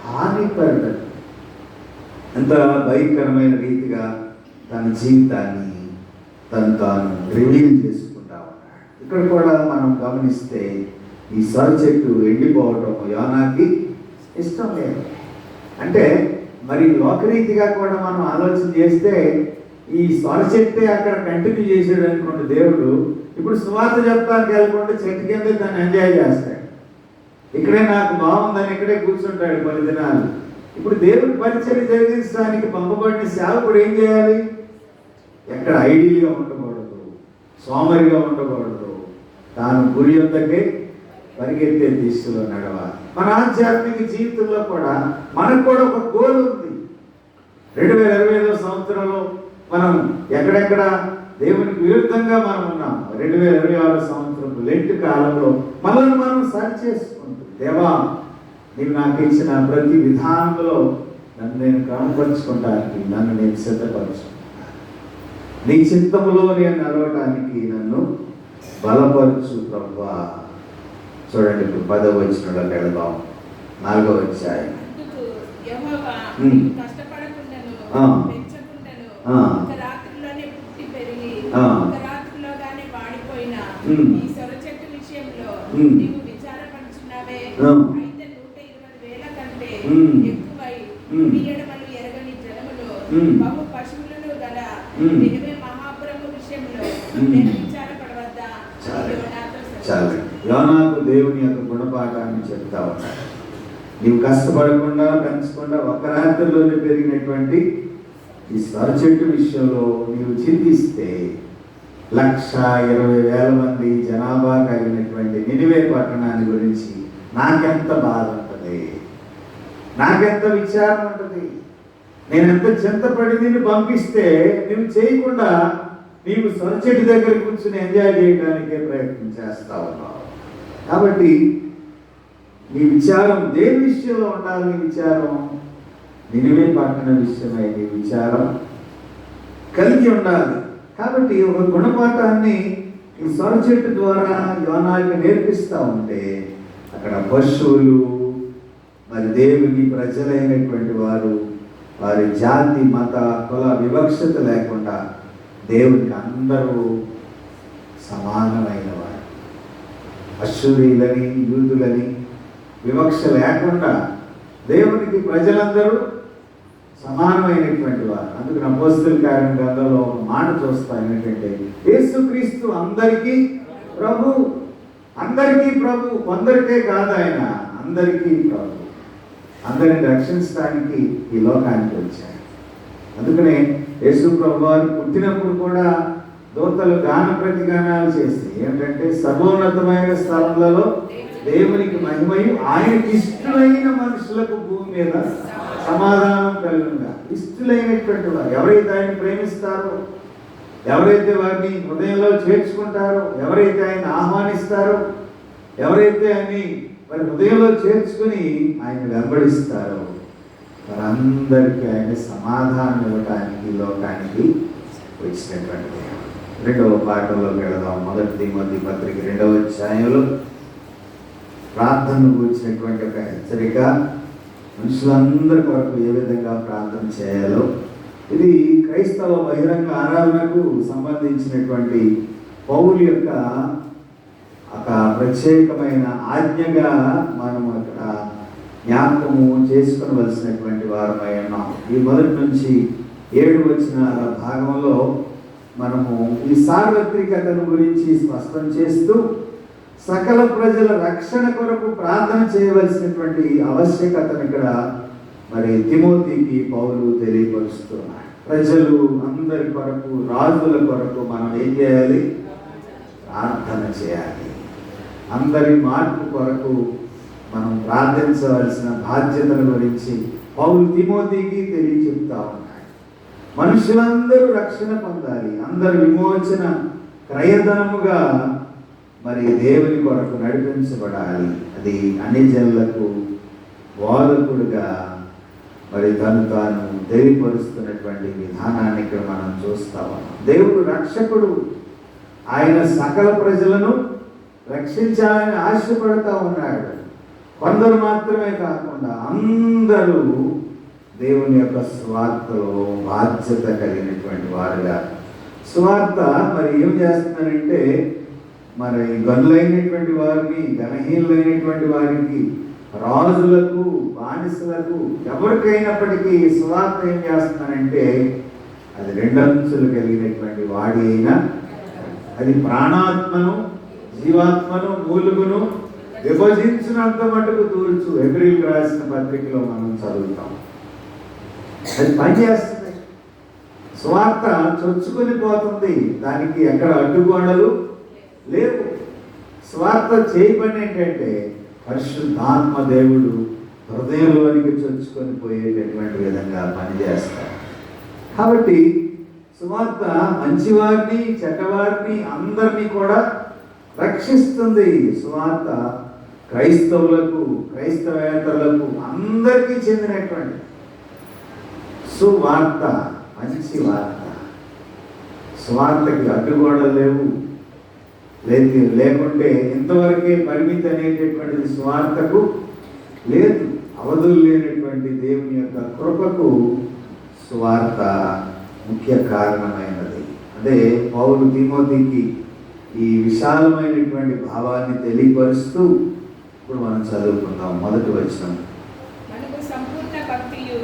హానికరుడను. ఎంత భయంకరమైన రీతిగా తన జీవితాన్ని తాను రివీల్ చేసుకుంటా ఉన్నాడు. ఇక్కడ కూడా మనం గమనిస్తే ఈ సొర చెట్టు ఎండిపోవటం యోనాకి ఇష్టం లేదు. అంటే మరి లోకరీతిగా కూడా మనం ఆలోచన చేస్తే ఈ సొర చెట్టే అక్కడ కంటిన్యూ చేసాడు అనుకోండి దేవుడు. ఇప్పుడు సువార్త చెప్తానికి వెళ్ళకుండా చెట్టు కింద దాన్ని ఎంజాయ్ చేస్తాడు. ఇక్కడే నాకు బాగుందని ఇక్కడే కూర్చుంటాడు 10 దినాలు. ఇప్పుడు దేవుడి పరిచర్య జరిగించడానికి పంపబడిన సేవకుడు ఏం చేయాలి? ఎక్కడ ఐడియల్గా ఉండకూడదు, సోమరిగా ఉండకూడదు, తాను గురి యొద్దకే పరిగెత్తే దిశలో నడవాలి. మన ఆధ్యాత్మిక జీవితంలో కూడా మనకు కూడా ఒక గోల్ ఉంది. 2025 సంవత్సరంలో మనం ఎక్కడెక్కడ దేవునికి విరుద్ధంగా మనం ఉన్నాం. 2026 సంవత్సరం లెంట్ కాలంలో మనల్ని మనం సరి చేసుకుంటాం. దేవా, నీవు నాకు ఇచ్చిన ప్రతి విధానంలో నన్ను నేను కనపరుచుకోవడానికి నన్ను నేను సిద్ధపరుచుకుంటాను. నీ చిత్తములో నేను నడవటానికి నన్ను బలపరచు ప్రభువా. చూడండి, ఇప్పుడు 10వ వచనంలోకి వెళదాం. 4వ అధ్యాయం. కష్టపడకుండాను పెంచకుండాను ఆ. ఒక రాత్రిలోనే పుట్టి పెరిగి ఆ. ఒక రాత్రిలోగానే వాడిపోయిన ఈ సొర చెట్టు విషయంలో నీవు విచారపడుచున్నావే. అయితే 120,000 కంటే ఎక్కువై ఎడమలు ఎరగని జనములు బహు పశువులను గల నినివే మహాపురము విషయంలో నేను విచారపడవద్దా? చాలు. యోనాకు దేవుని యొక్క గుణపాఠాన్ని చెప్తా ఉన్నాడు. నీవు కష్టపడకుండా పెంచకుండా ఒక రాత్రిలోనే పెరిగినటువంటి ఈ స్వర చెట్టు విషయంలో నీవు చింతిస్తే 120,000 మంది జనాభా కలిగినటువంటి నినివే పట్టణాన్ని గురించి నాకెంత బాధ ఉంటుంది, నాకెంత విచారం ఉంటుంది. నేను ఎంత చింతపడి నిన్ను పంపిస్తే నువ్వు చేయకుండా నీవు స్వర చెట్టు దగ్గర కూర్చుని ఎంజాయ్ చేయడానికే ప్రయత్నం చేస్తా ఉన్నావు. కాబట్టి నీ విచారం దేని విషయంలో ఉండాలి? నీ విచారం నినివే పట్టణ విషయమై నీ విచారం కలిగి ఉండాలి. కాబట్టి ఒక గుణపాఠాన్ని ఈ స్వర చెట్టు ద్వారా యోనాకి నేర్పిస్తూ ఉంటే అక్కడ పశువులు మరి దేవుని ప్రజలైనటువంటి వారు వారి జాతి మత కుల వివక్షత లేకుండా దేవునికి అందరూ సమానమైన వారు. అశ్షూరీయులని యూదులని వివక్ష లేకుండా దేవునికి ప్రజలందరూ సమానమైనటువంటి వారు. అందుకని అపోస్తలుల కార్యం గ్రంథంలో ఒక మాట చూస్తాం ఏంటంటే యేసుక్రీస్తు అందరికీ ప్రభు, అందరికీ ప్రభు, కొందరికే కాదు, ఆయన అందరికీ ప్రభు. అందరిని రక్షించడానికి ఈ లోకానికి వచ్చారు. అందుకనే యేసు ప్రభు వారు పుట్టినప్పుడు కూడా దూతలు గాన ప్రతిగానాలు చేసి ఏంటంటే సర్వోన్నతమైన స్థలములలో దేవునికి మహిమయు ఆయనకి ఇష్టమైన మనుషులకు భూమి మీద సమాధానం కలుగుగా. ఇష్టలైనటువంటి వారు ఎవరైతే ఆయన ప్రేమిస్తారో, ఎవరైతే వారిని హృదయంలో చేర్చుకుంటారో, ఎవరైతే ఆయన ఆహ్వానిస్తారో, ఎవరైతే ఆయన్ని వారి హృదయంలో చేర్చుకుని ఆయన వెంబడిస్తారో వారందరికీ ఆయన సమాధానం ఇవ్వటానికి లోకానికి వచ్చినటువంటి దేవుడు. 2వ పాఠంలోకి వెళదాం. 1 తిమోతి పత్రిక 2వ అధ్యాయంలో ప్రార్థనకు వచ్చినటువంటి ఒక హెచ్చరిక, మనుషులందరి కొరకు ఏ విధంగా ప్రార్థన చేయాలో. ఇది క్రైస్తవ బహిరంగ ఆరాధనకు సంబంధించినటువంటి పౌలు యొక్క ఒక ప్రత్యేకమైన ఆజ్ఞగా మనం అక్కడ జ్ఞాపకము చేసుకునవలసినటువంటి వారమై ఉన్నాం. ఈ 1 నుంచి 7 వచనాల భాగంలో మనము ఈ సార్వత్రికతను గురించి స్పష్టం చేస్తూ సకల ప్రజల రక్షణ కొరకు ప్రార్థన చేయవలసినటువంటి ఆవశ్యకతను ఇక్కడ మరి తిమోతికి పౌలు తెలియపరుస్తున్నాడు. ప్రజలు అందరి కొరకు, రాజుల కొరకు మనం ఏం చేయాలి? ప్రార్థన చేయాలి. అందరి మార్పు కొరకు మనం ప్రార్థించవలసిన బాధ్యతల గురించి పౌలు తిమోతికి తెలియచెప్తా ఉన్నాడు. మనుషులందరూ రక్షణ పొందాలి, అందరు విమోచన క్రయధనముగా మరి దేవుని కొరకు నడిపించబడాలి. అది అన్ని జనులకు బోధకుడుగా మరి తాను తెలియపరుస్తున్నటువంటి విధానాన్ని ఇక్కడ మనం చూస్తా ఉన్నాం. దేవుడు రక్షకుడు, ఆయన సకల ప్రజలను రక్షించాలని ఆశపడతా ఉన్నాడు. కొందరు మాత్రమే కాకుండా అందరూ దేవుని యొక్క స్వార్థలో బాధ్యత కలిగినటువంటి వారుగా. స్వార్థ మరి ఏం చేస్తున్నారంటే మరి గనులైనటువంటి వారిని, ఘనహీనులైనటువంటి వారికి, రాజులకు, బానిసలకు, ఎవరికైనప్పటికీ స్వార్థ ఏం చేస్తున్నారంటే అది 2 అంచులు కలిగినటువంటి వాడి అయినా అది ప్రాణాత్మను, జీవాత్మను, మూలుగును విభజించినంత మటుకు తూర్చు. హెబ్రీయులకు రాసిన పత్రికలో మనం చదువుతాం. అది పనిచేస్తుంది. స్వార్థ చొచ్చుకొని పోతుంది. దానికి ఎక్కడ అడ్డుగోడలు లేవు. స్వార్థ చేయబడి ఏంటంటే పరిశుద్ధాత్మ దేవుడు హృదయంలోనికి చొచ్చుకొని పోయేటటువంటి విధంగా పనిచేస్తారు. కాబట్టి సువార్త మంచివారిని, చెడ్డవారిని అందరినీ కూడా రక్షిస్తుంది. సువార్త క్రైస్తవులకు, క్రైస్తవేతరులకు అందరికీ చెందినటువంటి సువార్త, మంచి వార్త. సువార్తకి అడ్డుగోడలు లేవు. లేకుంటే ఇంతవరకే పరిమితి అనేటటువంటిది సువార్తకు లేదు. అవధులు లేనటువంటి దేవుని యొక్క కృపకు సువార్త ముఖ్య కారణమైనది. అదే పౌలు తిమోతికి ఈ విశాలమైనటువంటి భావాన్ని తెలియపరుస్తూ ఇప్పుడు మనం చదువుకుందాం. మొదటి వచనం. మనకు సంపూర్ణ భక్తియు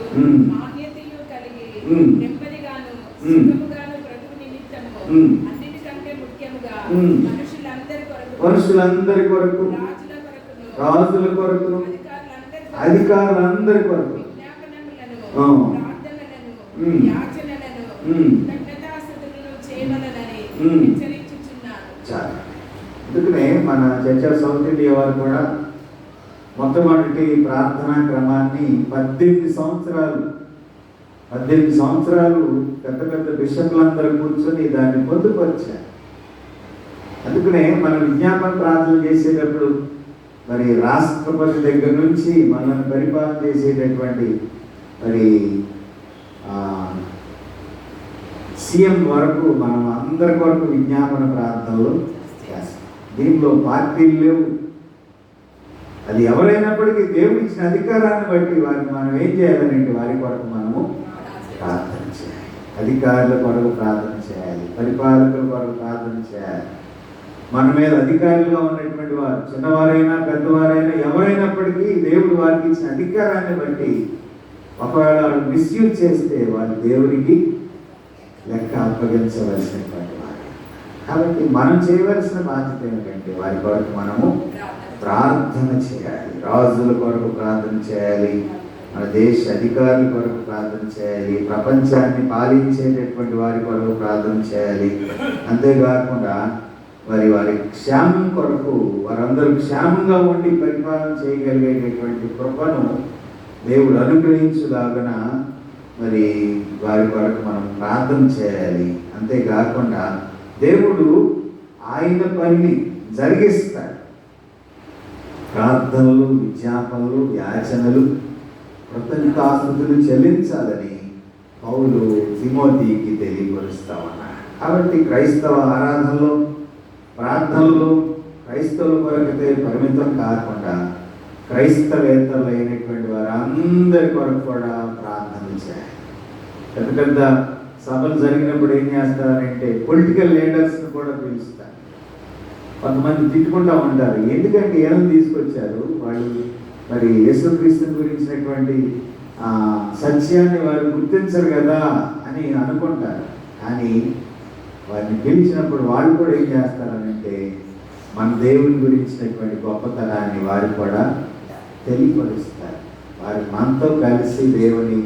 మాన్యతయు కలిగి నెమ్మదిగాను సుఖముగాను బ్రతుకు నిమిత్తము అన్నిటికంటే ముఖ్యముగా మనుషులందరి కొరకు రాజుల కొరకును అధికారులందరి కొరకు అందుకనే మన చర్చ సౌత్ ఇండియా వారు కూడా మొట్టమొదటి ప్రార్థనా క్రమాన్ని 18 సంవత్సరాలు పెద్ద పెద్ద బిషప్లందరూ కూర్చొని దాన్ని పొందుపరిచారు. అందుకనే మన విజ్ఞాపన ప్రార్థన చేసేటప్పుడు మరి రాష్ట్రపతి దగ్గర నుంచి మనల్ని పరిపాలన చేసేటటువంటి మరి సీఎం వరకు మనం అందరి కొరకు విజ్ఞాపన ప్రార్థనలు చేస్తాం. దీంట్లో పార్టీలు లేవు. అది ఎవరైనప్పటికీ దేవుడు ఇచ్చిన అధికారాన్ని బట్టి వారిని మనం ఏం చేయాలంటే వారి కొరకు మనము ప్రార్థన చేయాలి. అధికారుల కొరకు ప్రార్థన చేయాలి, పరిపాలకుల కొరకు ప్రార్థన చేయాలి. మన మీద అధికారులుగా ఉన్నటువంటి వారు చిన్నవారైనా పెద్దవారైనా ఎవరైనప్పటికీ దేవుడు వారికి ఇచ్చిన అధికారాన్ని బట్టి ఒకవేళ వాళ్ళు మిస్యూజ్ చేస్తే వాళ్ళు దేవుడికి లెక్క అప్పగించవలసినటువంటి వారు. కాబట్టి మనం చేయవలసిన బాధ్యత ఏమిటంటే వారి కొరకు మనము ప్రార్థన చేయాలి. రాజుల కొరకు ప్రార్థన చేయాలి, మన దేశ అధికారుల కొరకు ప్రార్థన చేయాలి, ప్రపంచాన్ని పాలించేటటువంటి వారి కొరకు ప్రార్థన చేయాలి. అంతేకాకుండా వారి క్షేమం కొరకు వారందరూ క్షేమంగా ఉండి పరిపాలన చేయగలిగేటటువంటి కృపను దేవుడు అనుగ్రహించులాగన మరి వారి కొరకు మనం ప్రార్థన చేయాలి. అంతేకాకుండా దేవుడు ఆయన పనిని జరిగిస్తాడు. ప్రార్థనలు, విజ్ఞాపనలు, యాచనలు, కృతజ్ఞతాస్తుతులు చెల్లించాలని పౌలు తిమోతికి తెలియపరుస్తా ఉన్నారు. కాబట్టి క్రైస్తవ ఆరాధనలో ప్రార్థనలు క్రైస్తవుల కొరకైతే పరిమితం కాకుండా క్రైస్తవేతరులు అయినటువంటి వారు అందరి కొరకు కూడా ప్రార్థనలు చేయాలి. పెద్ద పెద్ద సభలు జరిగినప్పుడు ఏం చేస్తారంటే పొలిటికల్ లీడర్స్ని కూడా పిలుస్తారు. కొంతమంది తిట్టుకుంటూ ఉంటారు, ఎందుకంటే ఏమని తీసుకొచ్చారు వాళ్ళు మరి యేసుక్రీస్తుని గురించినటువంటి సత్యాన్ని వారు గుర్తించరు కదా అని అనుకుంటారు. కానీ వారిని పిలిచినప్పుడు వాళ్ళు కూడా ఏం చేస్తారనంటే మన దేవుని గురించినటువంటి గొప్పతనాన్ని వారు కూడా తెలియపరుస్తారు. వారు మనతో కలిసి దేవుని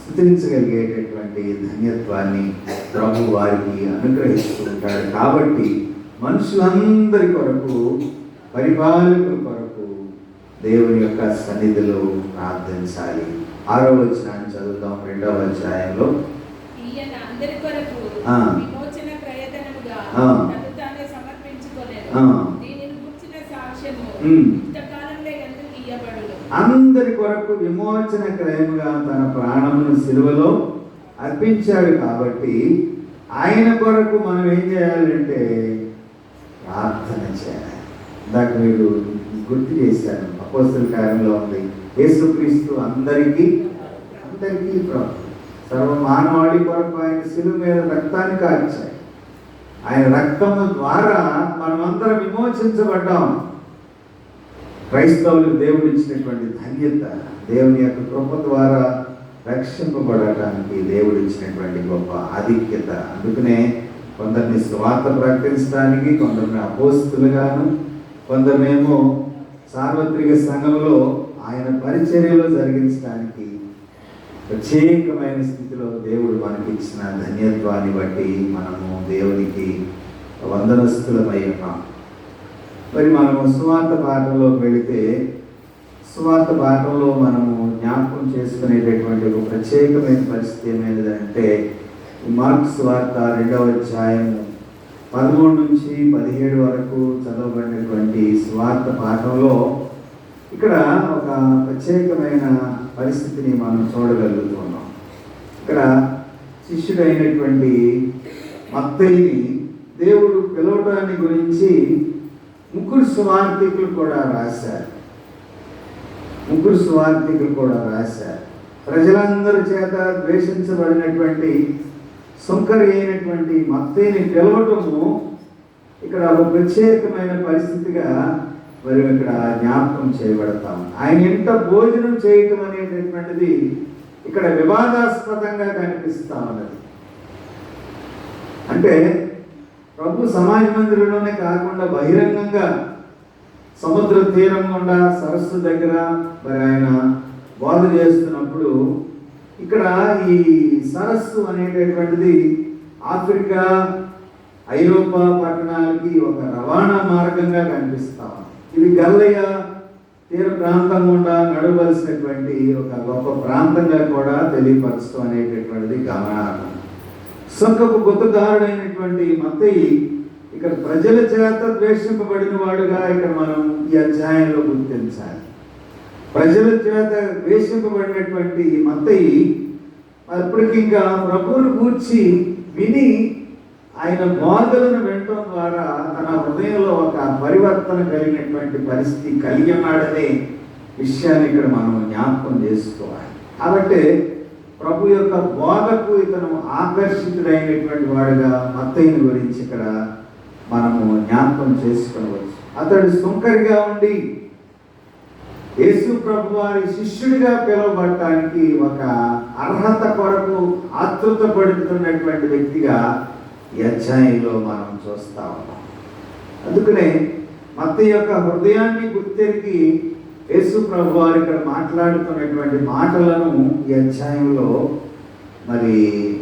స్తుతించగలిగేటటువంటి ధన్యత్వాన్ని ప్రభు వారికి అనుగ్రహిస్తూ ఉంటాడు. కాబట్టి మనుషులందరి కొరకు, పరిపాలకుల కొరకు దేవుని యొక్క సన్నిధిలో ప్రార్థించాలి. 6వ వచనాన్ని చదువుతాం. 2వ అధ్యాయంలో ఈయన అందరి కొరకు విమోచన ప్రయత్నముగా తను తానే సమర్పించుకొనెను. దీనిని గుర్చిన సాక్ష్యము యుక్తకాలంలో ఎందుకు ఇయ్యబడును. అందరి కొరకు విమోచన క్రయముగా తన ప్రాణమును సిలువలో అర్పించాడు. కాబట్టి ఆయన కొరకు మనం ఏం చేయాలంటే ప్రార్థన చేయాలి. ఇందాక మీరు గుర్తు చేశాను, అపోస్తల కార్యంలో ఉంది, యేసుక్రీస్తు అందరికీ ప్రభు, సర్వ మానవాళి కొరకు ఆయన శిలువ మీద రక్తాన్ని కార్చాడు. ఆయన రక్తము ద్వారా మనమందరం విమోచించబడ్డాం. క్రైస్తవులకు దేవుడు ఇచ్చినటువంటి ధన్యత, దేవుని యొక్క కృప ద్వారా రక్షింపబడటానికి దేవుడు ఇచ్చినటువంటి గొప్ప ఆధిక్యత. అందుకనే కొందరిని స్వార్థ ప్రకటించడానికి, కొందరిని అపోస్తులుగాను, కొందరినేమో సార్వత్రిక సంఘంలో ఆయన పరిచర్యలో జరిగించడానికి ప్రత్యేకమైన స్థితిలో దేవుడు మనకి ఇచ్చిన ధన్యత్వాన్ని బట్టి మనము దేవునికి వందనస్తులమై ఉన్నాం. మరి మనము సువార్త పాఠంలోకి వెళితే, సువార్త పాఠంలో మనము జ్ఞాపకం చేసుకునేటటువంటి ఒక ప్రత్యేకమైన పరిస్థితి ఏమైందంటే, మార్కు సువార్త 2వ అధ్యాయము 13 నుంచి 17 వరకు చదవబడినటువంటి సువార్త పాఠంలో ఇక్కడ ఒక ప్రత్యేకమైన పరిస్థితిని మనం చూడగలుగుతున్నాం. ఇక్కడ శిష్యుడైనటువంటి మత్తయిని దేవుడు పిలవటాన్ని గురించి 3 సువార్తికులు కూడా రాశారు. ప్రజలందరి చేత ద్వేషించబడినటువంటి సుంకరి అయినటువంటి మత్తయిని పిలవటము ఇక్కడ ఒక ప్రత్యేకమైన పరిస్థితిగా మరి ఇక్కడ జ్ఞాపకం చేయబడతాం. ఆయన ఇంట భోజనం చేయటం అనేటటువంటిది ఇక్కడ వివాదాస్పదంగా కనిపిస్తా ఉన్నది. అంటే ప్రభు సమాజ మందిరంలోనే కాకుండా బహిరంగంగా సముద్ర తీరం గుండా సరస్సు దగ్గర మరి ఆయన బోధ చేస్తున్నప్పుడు ఇక్కడ ఈ సరస్సు అనేటటువంటిది ఆఫ్రికా, ఐరోపా పట్టణాలకి ఒక రవాణా మార్గంగా కనిపిస్తా ఉంది. ఇది గల్లయ్య తీర ప్రాంతం గుండా నడవలసినటువంటి ఒక గొప్ప ప్రాంతంగా కూడా తెలియపరచడం అనేటటువంటిది గమనార్హం. సుంకపు గుత్తదారుడైనటువంటి మత్తయి ఇక్కడ ప్రజల చేత ద్వేషింపబడిన వాడుగా ఇక్కడ మనం ఈ అధ్యాయంలో గుర్తించాలి. ప్రజల చేత ద్వేషింపబడినటువంటి మత్తయి అప్పటికి ఇంకా ప్రభువును గూర్చి విని ఆయన బోధలను వినటం ద్వారా తన హృదయంలో ఒక పరివర్తన కలిగినటువంటి పరిస్థితి కలిగి ఉన్నాడనే విషయాన్ని ఇక్కడ మనం జ్ఞాపకం చేసుకోవాలి. కాబట్టి ప్రభు యొక్క బోధకు ఇతను ఆకర్షితుడైనటువంటి వాడుగా మత్తయిని గురించి ఇక్కడ మనము జ్ఞాపకం చేసుకునవచ్చు. అతడు సుంకరిగా ఉండి యేసు ప్రభు వారి శిష్యుడిగా పిలువబడటానికి ఒక అర్హత కొరకు ఆతృత పడుతున్నటువంటి వ్యక్తిగా ఈ అధ్యాయంలో మనం చూస్తా ఉన్నాం. అందుకనే మత్తయి యొక్క హృదయాన్ని గుర్తెరిగి యేసు ప్రభు వారు ఇక్కడ మాట్లాడుతున్నటువంటి మాటలను ఈ అధ్యాయంలో మరి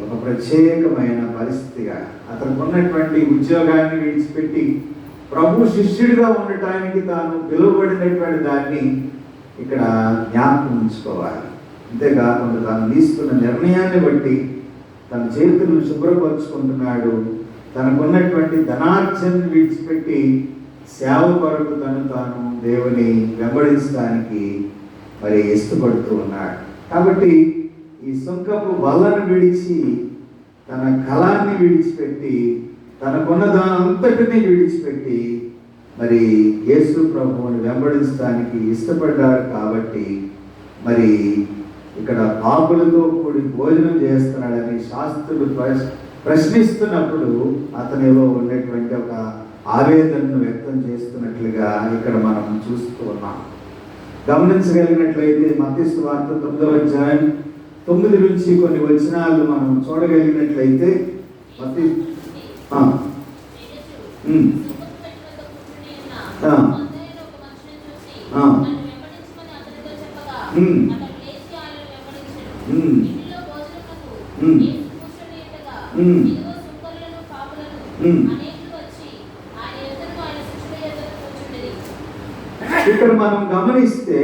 ఒక ప్రత్యేకమైన పరిస్థితిగా అతనికి ఉన్నటువంటి ఉద్యోగాన్ని విడిచిపెట్టి ప్రభు శిష్యుడిగా ఉండటానికి తాను పిలువబడినటువంటి దాన్ని ఇక్కడ జ్ఞాపకం ఉంచుకోవాలి. అంతేకాకుండా తాను తీసుకున్న నిర్ణయాన్ని బట్టి తన చేతులను శుభ్రపరుచుకుంటున్నాడు. తనకున్నటువంటి ధనార్జన విడిచిపెట్టి సేవ కొరకు తాను దేవుని వెంబడించడానికి మరి ఇష్టపడుతూ ఉన్నాడు. కాబట్టి ఈ సుంకపు వల్లను విడిచి తన కళాన్ని విడిచిపెట్టి తనకున్న దానంతటినీ విడిచిపెట్టి మరి యేసు ప్రభువుని వెంబడించడానికి ఇష్టపడ్డారు. కాబట్టి మరి ఇక్కడ పాపులతో కూడి భోజనం చేస్తున్నాడని శాస్త్రులు ప్రశ్నిస్తున్నప్పుడు అతనిలో ఉన్నటువంటి ఒక ఆవేదనను వ్యక్తం చేస్తున్నట్లుగా ఇక్కడ మనం చూస్తూ ఉన్నాం. గమనించగలిగినట్లయితే మత్తయి సువార్త 9వ అధ్యాయం 9 నుంచి కొన్ని వచనాలు మనం చూడగలిగినట్లయితే మత్తయి ఇక్కడ మనం గమనిస్తే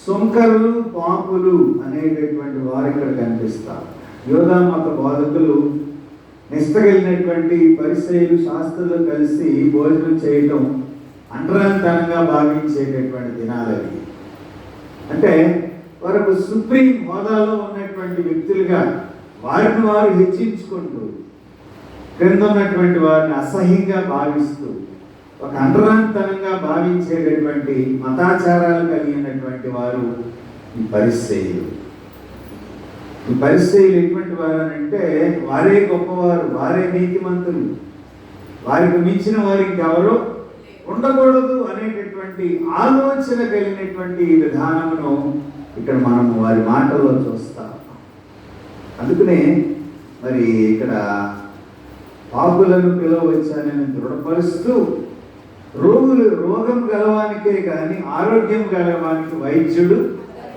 సుంకరులు, పాపులు అనేటటువంటి వారు ఇక్కడ కనిపిస్తారు. యోధా మత బోధకులు, నిష్టగలిగినటువంటి పరిసయ్యులు, శాస్త్రులు కలిసి భోజనం చేయటం అంటరాంతరంగా భావించేటటువంటి దినాలవి. అంటే వారు సుప్రీం హోదాలో ఉన్నటువంటి వ్యక్తులుగా వారిని వారు హెచ్చించుకుంటూ క్రింద ఉన్నటువంటి వారిని అసహ్యంగా భావిస్తూ ఒక అంటరాంతరంగా భావించేటటువంటి మతాచారాలు కలిగినటువంటి వారు ఈ పరిసయ్యులు. ఈ పరిసయ్యులు ఎటువంటి వారు అంటే వారే గొప్పవారు, వారే నీతిమంతులు, వారికి మించిన వారికి ఎవరో ఉండకూడదు అనేటటువంటి ఆలోచన కలిగినటువంటి విధానమును ఇక్కడ మనము వారి మాటల్లో చూస్తాం. అందుకనే మరి ఇక్కడ పాపులను పిలవచ్చానని దృఢపరుస్తూ రోగం గలవానికే కానీ ఆరోగ్యం గలవానికి వైద్యుడు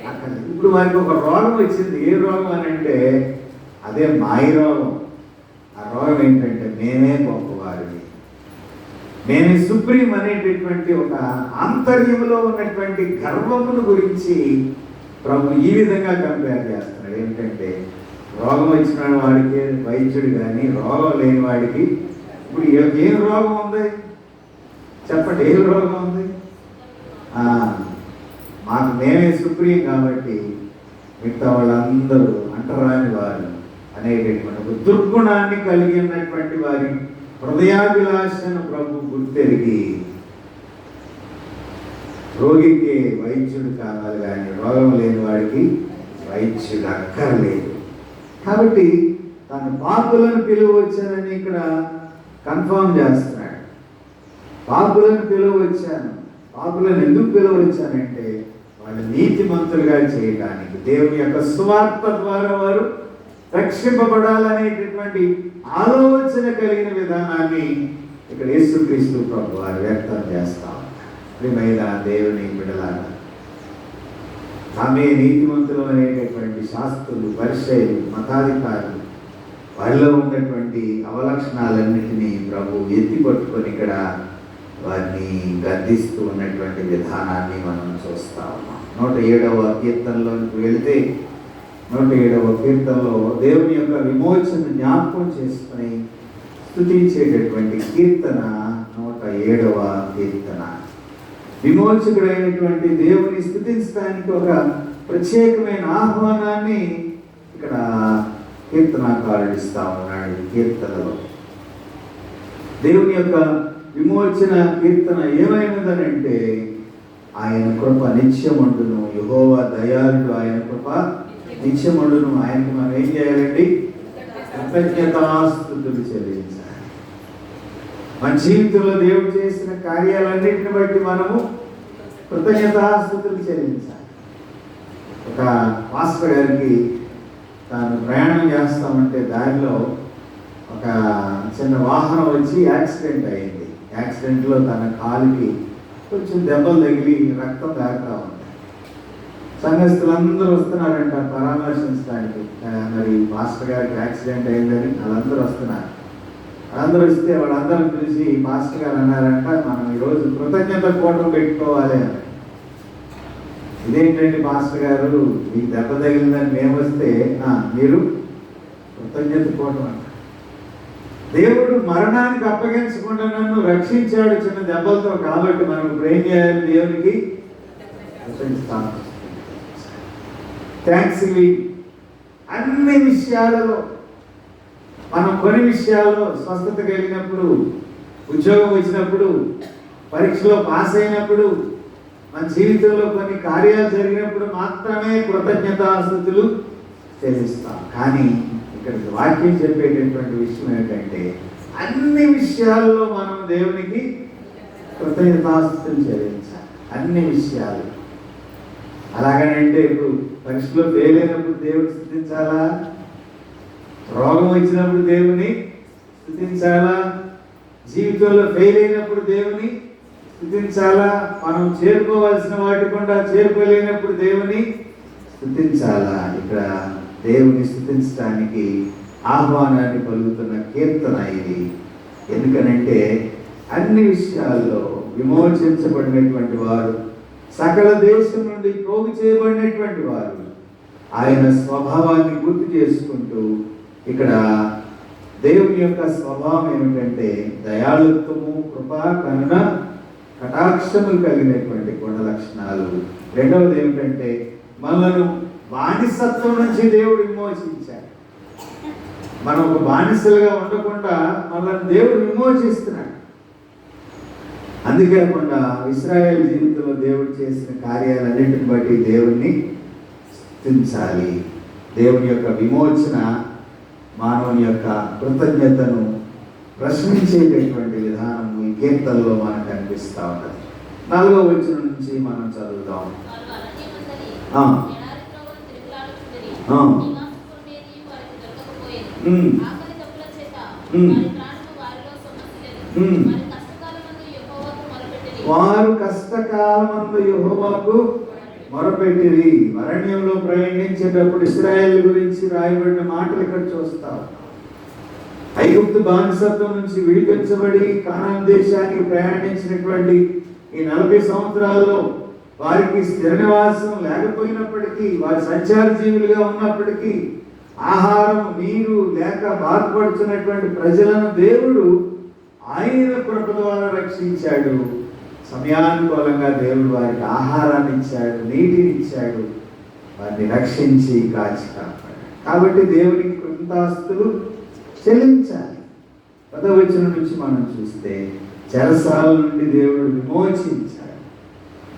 అక్కడ. ఇప్పుడు వారికి ఒక రోగం వచ్చింది. ఏ రోగం అని అంటే అదే మాయ రోగం. ఆ రోగం ఏంటంటే మేమే గొప్పవారిని, మేమే సుప్రీం అనేటటువంటి ఒక ఆంతర్యంలో ఉన్నటువంటి గర్వమును గురించి ప్రభు ఈ విధంగా కంపేర్ చేస్తున్నాడు. ఏంటంటే రోగం వచ్చిన వాడికి వైద్యుడు కానీ రోగం లేని వాడికి ఇప్పుడు ఏం రోగం ఉంది చెప్పండి, ఏం రోగం ఉంది? మాకు మేమే సుప్రీం కాబట్టి మిగతా వాళ్ళందరూ అంటరాని వారు అనేటటువంటి ఒక దుర్గుణాన్ని కలిగి ఉన్నటువంటి వారి హృదయాభిలాషను ప్రభు గుర్తెరిగి రోగికి వైద్యుడు కావాలి కానీ రోగం లేని వాడికి వైద్యుడు అక్కర్లేదు. కాబట్టి తను పాపులను పిలువచ్చానని ఇక్కడ కన్ఫర్మ్ చేస్తున్నాడు. పాపులను పిలువచ్చాను. పాపులను ఎందుకు పిలువచ్చానంటే వాళ్ళు నీతిమంతులుగా చేయడానికి, దేవుని యొక్క సువార్త ద్వారా వారు రక్షింపబడాలనేటటువంటి ఆలోచన కలిగిన విధానాన్ని ఇక్కడ యేసుక్రీస్తు ప్రభు వారు వ్యక్తం చేస్తాం. ప్రియమైన దేవుని బిడ్డలారా, ఆమె నీతిమంతులు అనేటటువంటి శాస్త్రులు, పరిసయ్యులు, మతాధికారులు, వాళ్ళలో ఉన్నటువంటి అవలక్షణాలన్నిటినీ ప్రభు ఎత్తి పట్టుకొని ఇక్కడ వారిని గద్దిస్తూ ఉన్నటువంటి విధానాన్ని మనం చూస్తా ఉన్నాం. 107వ కీర్తనలోకి వెళితే 107వ కీర్తనలో దేవుని యొక్క విమోచన జ్ఞాపకం చేసుకుని స్తుతించేటటువంటి కీర్తన 107వ కీర్తన. విమోచకుడైనటువంటి దేవుని స్తుతించడానికి ఒక ప్రత్యేకమైన ఆహ్వానాన్ని ఇక్కడ కీర్తనాకారుడు ఇస్తా ఉన్నాడు. కీర్తనలో దేవుని యొక్క విమోచన కీర్తన ఏమైనదనంటే, ఆయన కృప నిత్యమండును, యెహోవా దయాళుడు, ఆయన కృప నిత్యమండును. ఆయనకు మనం ఏం చేయాలండి? కృతజ్ఞతాస్తుతులు చెల్లించాలి. మన జీవితంలో దేవుడు చేసిన కార్యాలన్నింటిని బట్టి మనము కృతజ్ఞతాస్తుతులు చెల్లించాలి. ఒక మాస్టర్ గారికి తాను ప్రయాణం చేస్తామంటే దారిలో ఒక చిన్న వాహనం వచ్చి యాక్సిడెంట్ అయింది. యాక్సిడెంట్లో తన కాలుకి కొంచెం దెబ్బలు తగిలి రక్తం కారుతా ఉంది. సంఘస్థులందరూ వస్తున్నారంట పరామర్శించడానికి. మరి మాస్టర్ గారికి యాక్సిడెంట్ అయిందని వాళ్ళందరూ వస్తున్నారు. వాళ్ళందరూ వస్తే వాళ్ళందరూ పిలిచి మాస్టర్ గారు అన్నారంట, మనం ఈరోజు కృతజ్ఞత కూటం పెట్టుకోవాలి అని. ఇదేంటండి మాస్టర్ గారు, మీకు దెబ్బ తగిలిందని మేము వస్తే మీరు కృతజ్ఞత కూటం అంట. దేవుడు మరణానికి అప్పగించకుండా నన్ను రక్షించాడు చిన్న దెబ్బలతో. కాబట్టి మనం ఇప్పుడు ఏం చేయాలి? దేవునికి థ్యాంక్స్ గివింగ్. అన్ని విషయాలలో మనం కొన్ని విషయాల్లో స్వస్థత కలిగినప్పుడు, ఉద్యోగం వచ్చినప్పుడు, పరీక్షలో పాస్ అయినప్పుడు, మన జీవితంలో కొన్ని కార్యాలు జరిగినప్పుడు మాత్రమే కృతజ్ఞతాస్తుతులు చెల్లిస్తాం. కానీ ఇక్కడ వాక్యం చెప్పేటటువంటి విషయం ఏంటంటే, అన్ని విషయాల్లో మనం దేవునికి కృతజ్ఞతాస్తుతులు చెల్లించాలి. అన్ని విషయాలు. అలాగనంటే ఇప్పుడు పరీక్షలో ఫెయిల్ అయినప్పుడు దేవుని స్తుతించాలా? రోగం వచ్చినప్పుడు దేవుని స్తుతించాలా? జీవితంలో ఫెయిల్ అయినప్పుడు దేవుని స్తుతించాలా? మనం చేరుకోవాల్సిన వాటి కూడా చేరుకోలేనప్పుడు దేవుని స్తుతించాలా? ఇక్కడ దేవుని స్తుతించడానికి ఆహ్వానాన్ని పలుకుతున్న కీర్తన ఇది. ఎందుకనంటే అన్ని విషయాల్లో విమోచించబడినటువంటి వారు, సకల దేశం నుండి పోగు చేయబడినటువంటి వారు ఆయన స్వభావాన్ని గుర్తు చేసుకుంటూ, ఇక్కడ దేవుని యొక్క స్వభావం ఏమిటంటే దయాళుత్వము, కృప, కరుణ, కటాక్షములు కలిగినటువంటి గుణ లక్షణాలు. రెండవది ఏమిటంటే మనను బానిసత్వం నుంచి దేవుడు విమోచించాడు. మనం ఒక బానిసలుగా ఉండకుండా మనల్ని దేవుడు విమోచిస్తున్నాడు. అందుకేకాకుండా ఇశ్రాయేలు జీవితంలో దేవుడు చేసిన కార్యాలన్నింటిని బట్టి దేవుణ్ణి స్తుతించాలి. దేవుని యొక్క విమోచన మానవుని యొక్క కృతజ్ఞతను ప్రశ్నించేటటువంటి విధానం ఈ కీర్తనలో మనకు కనిపిస్తూ ఉన్నది. 4వ వచనం నుంచి మనం చదువుతాం. వారు కష్టకాలమందు యెహోవాకు మొరపెట్టిరి. అరణ్యంలో ప్రయాణించేటప్పుడు ఇశ్రాయేలు గురించి రాయబడిన మాటలు ఇక్కడ చూస్తాం. ఐగుప్తు బానిసత్వం నుంచి విడిపించబడి కానాను దేశానికి ప్రయాణించినటువంటి ఈ 40 సంవత్సరాల్లో వారికి స్థిర నివాసం లేకపోయినప్పటికీ, వారి సంచార జీవులుగా ఉన్నప్పటికీ, ఆహారం నీరు లేక బాధపడుతున్నటువంటి ప్రజలను దేవుడు ఆయన కృప ద్వారా రక్షించాడు. సమయానుకూలంగా దేవుడు వారికి ఆహారాన్ని ఇచ్చాడు, నీటిని ఇచ్చాడు, వారిని రక్షించి కాచి కాపాడాడు. కాబట్టి దేవునికి కృతజ్ఞతాస్తుతులు చెల్లించాలి. 10వ వచనం నుంచి మనం చూస్తే చెరసాల నుండి దేవుడు విమోచించాడు.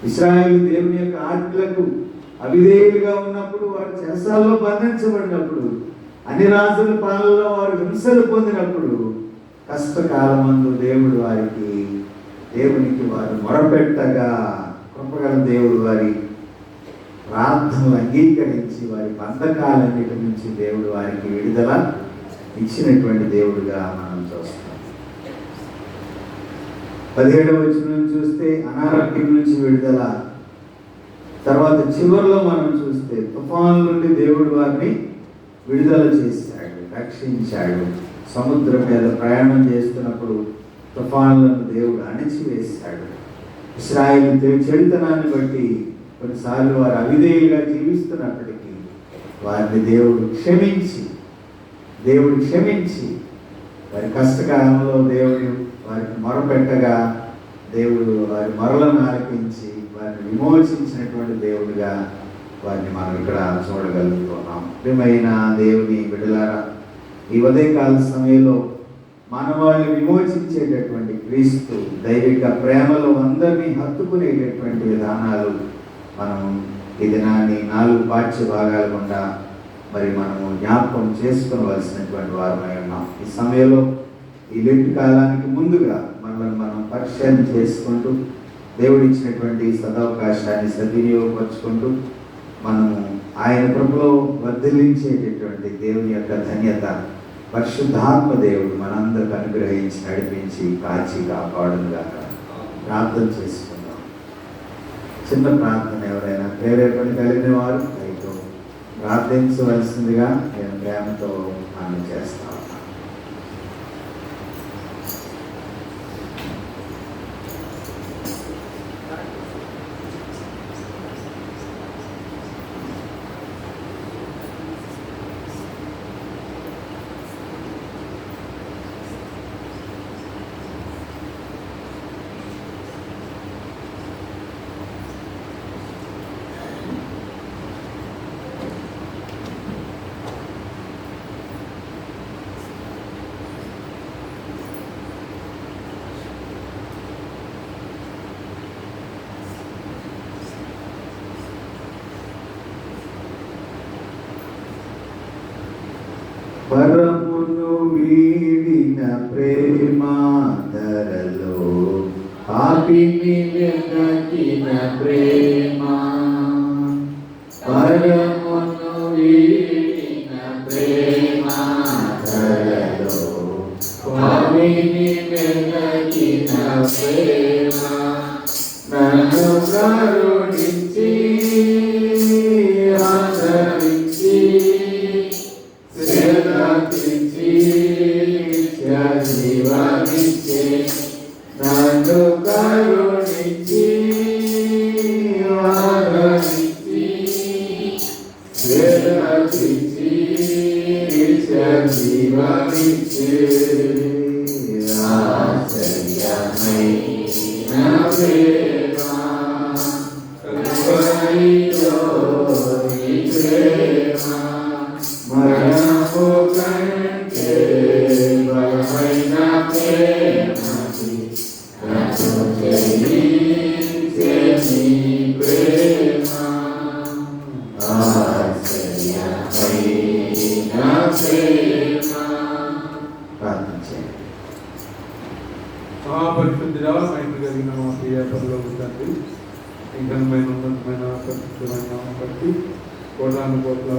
ఇశ్రాయేలు దేవుని యొక్క ఆజ్ఞలకు అవిధేయులుగా ఉన్నప్పుడు, వారు చెరసాల్లో బంధించబడినప్పుడు, అన్ని రాజుల పాలనలో వారు హింసలు పొందినప్పుడు, కష్టకాలమందు దేవునికి వారు మొరపెట్టగా కృపగల దేవుడు వారి ప్రార్థనలు అంగీకరించి వారి బంధకాలన్నిటి నుంచి దేవుడు వారికి విడుదల ఇచ్చినటువంటి దేవుడుగా మనం చూస్తాం. 17వ వచనం చూస్తే అనారోగ్యం నుంచి విడుదల, తర్వాత చివరిలో మనం చూస్తే తుఫాను నుండి దేవుడు వారిని విడుదల చేశాడు, రక్షించాడు. సముద్రం మీద ప్రయాణం చేస్తున్నప్పుడు తుఫానులను దేవుడు అణిచివేశాడు. ఇశ్రాయేలు చెడుతనాన్ని బట్టి కొన్నిసార్లు వారు అవిధేయులుగా జీవిస్తున్నప్పటికీ వారిని దేవుడు క్షమించి వారి కష్టకాలంలో దేవుడు వారికి మొరపెట్టగా దేవుడు వారి మొరలను ఆలకించి వారిని విమోచించినటువంటి దేవుడిగా వారిని మనం ఇక్కడ చూడగలుగుతున్నాం. ప్రియమైన దేవుని బిడ్డలారా, ఈ ఉదయకాల సమయంలో మానవాళిని విమోచించేటటువంటి క్రీస్తు దైవిక ప్రేమలో అందరినీ హత్తుకునేటటువంటి విధానాలు మనం ఈ దినాన్ని 4 పాఠ్య భాగాల గుండా మరి మనము జ్ఞాపకం చేసుకోవలసినటువంటి వారమై ఉన్నాం. ఈ సమయంలో ఈ లెంట్ కాలానికి ముందుగా మనల్ని మనం పరిశీలన చేసుకుంటూ దేవుడు ఇచ్చినటువంటి సదవకాశాన్ని సద్వినియోగపరుచుకుంటూ మనము ఆయన కృపలో వర్ధిల్లించేటటువంటి దేవుని యొక్క ధన్యత పరిశుద్ధాత్మ దేవుడు మనందరికి అనుగ్రహించి నడిపించి కాచి కాపాడునుగాక. ప్రార్థన చేసుకుందాం. చిన్న ప్రార్థన ఎవరైనా ప్రేరేపణ కలిగిన వారు అయితే ప్రార్థించవలసిందిగా నేను ప్రేమతో మనం చేస్తాను. పరమును వీడిన ప్రేమ ధరలో పాపిని వెనకిన ప్రేమ, పరమును వీడిన ప్రేమ ధరలో పాపిని వెనకిన ప్రేమ, నన్ను కరుణించి ఆదరించి జీవానిచ్చే, నన్ను కరుణించి ఆదరించి రక్షించి జీవానిచ్చే, ఆశ్చర్యమైన ప్రేమ, కృపలో నీ ప్రేమ మరణము కంటే బలమైన ప్రేమకి నన్ను జయించే నీ ప్రేమ, ఆశ్చర్యమైన ప్రేమ. ప్రార్థించండి. మహాపరిశుద్ధిగా మైండ్ కలిగిన మా ప్రియాపంలో ఉంటుంది ఇంకా ఉన్నతమైన పరిశుద్ధమైన బట్టి కోటాను కోట్ల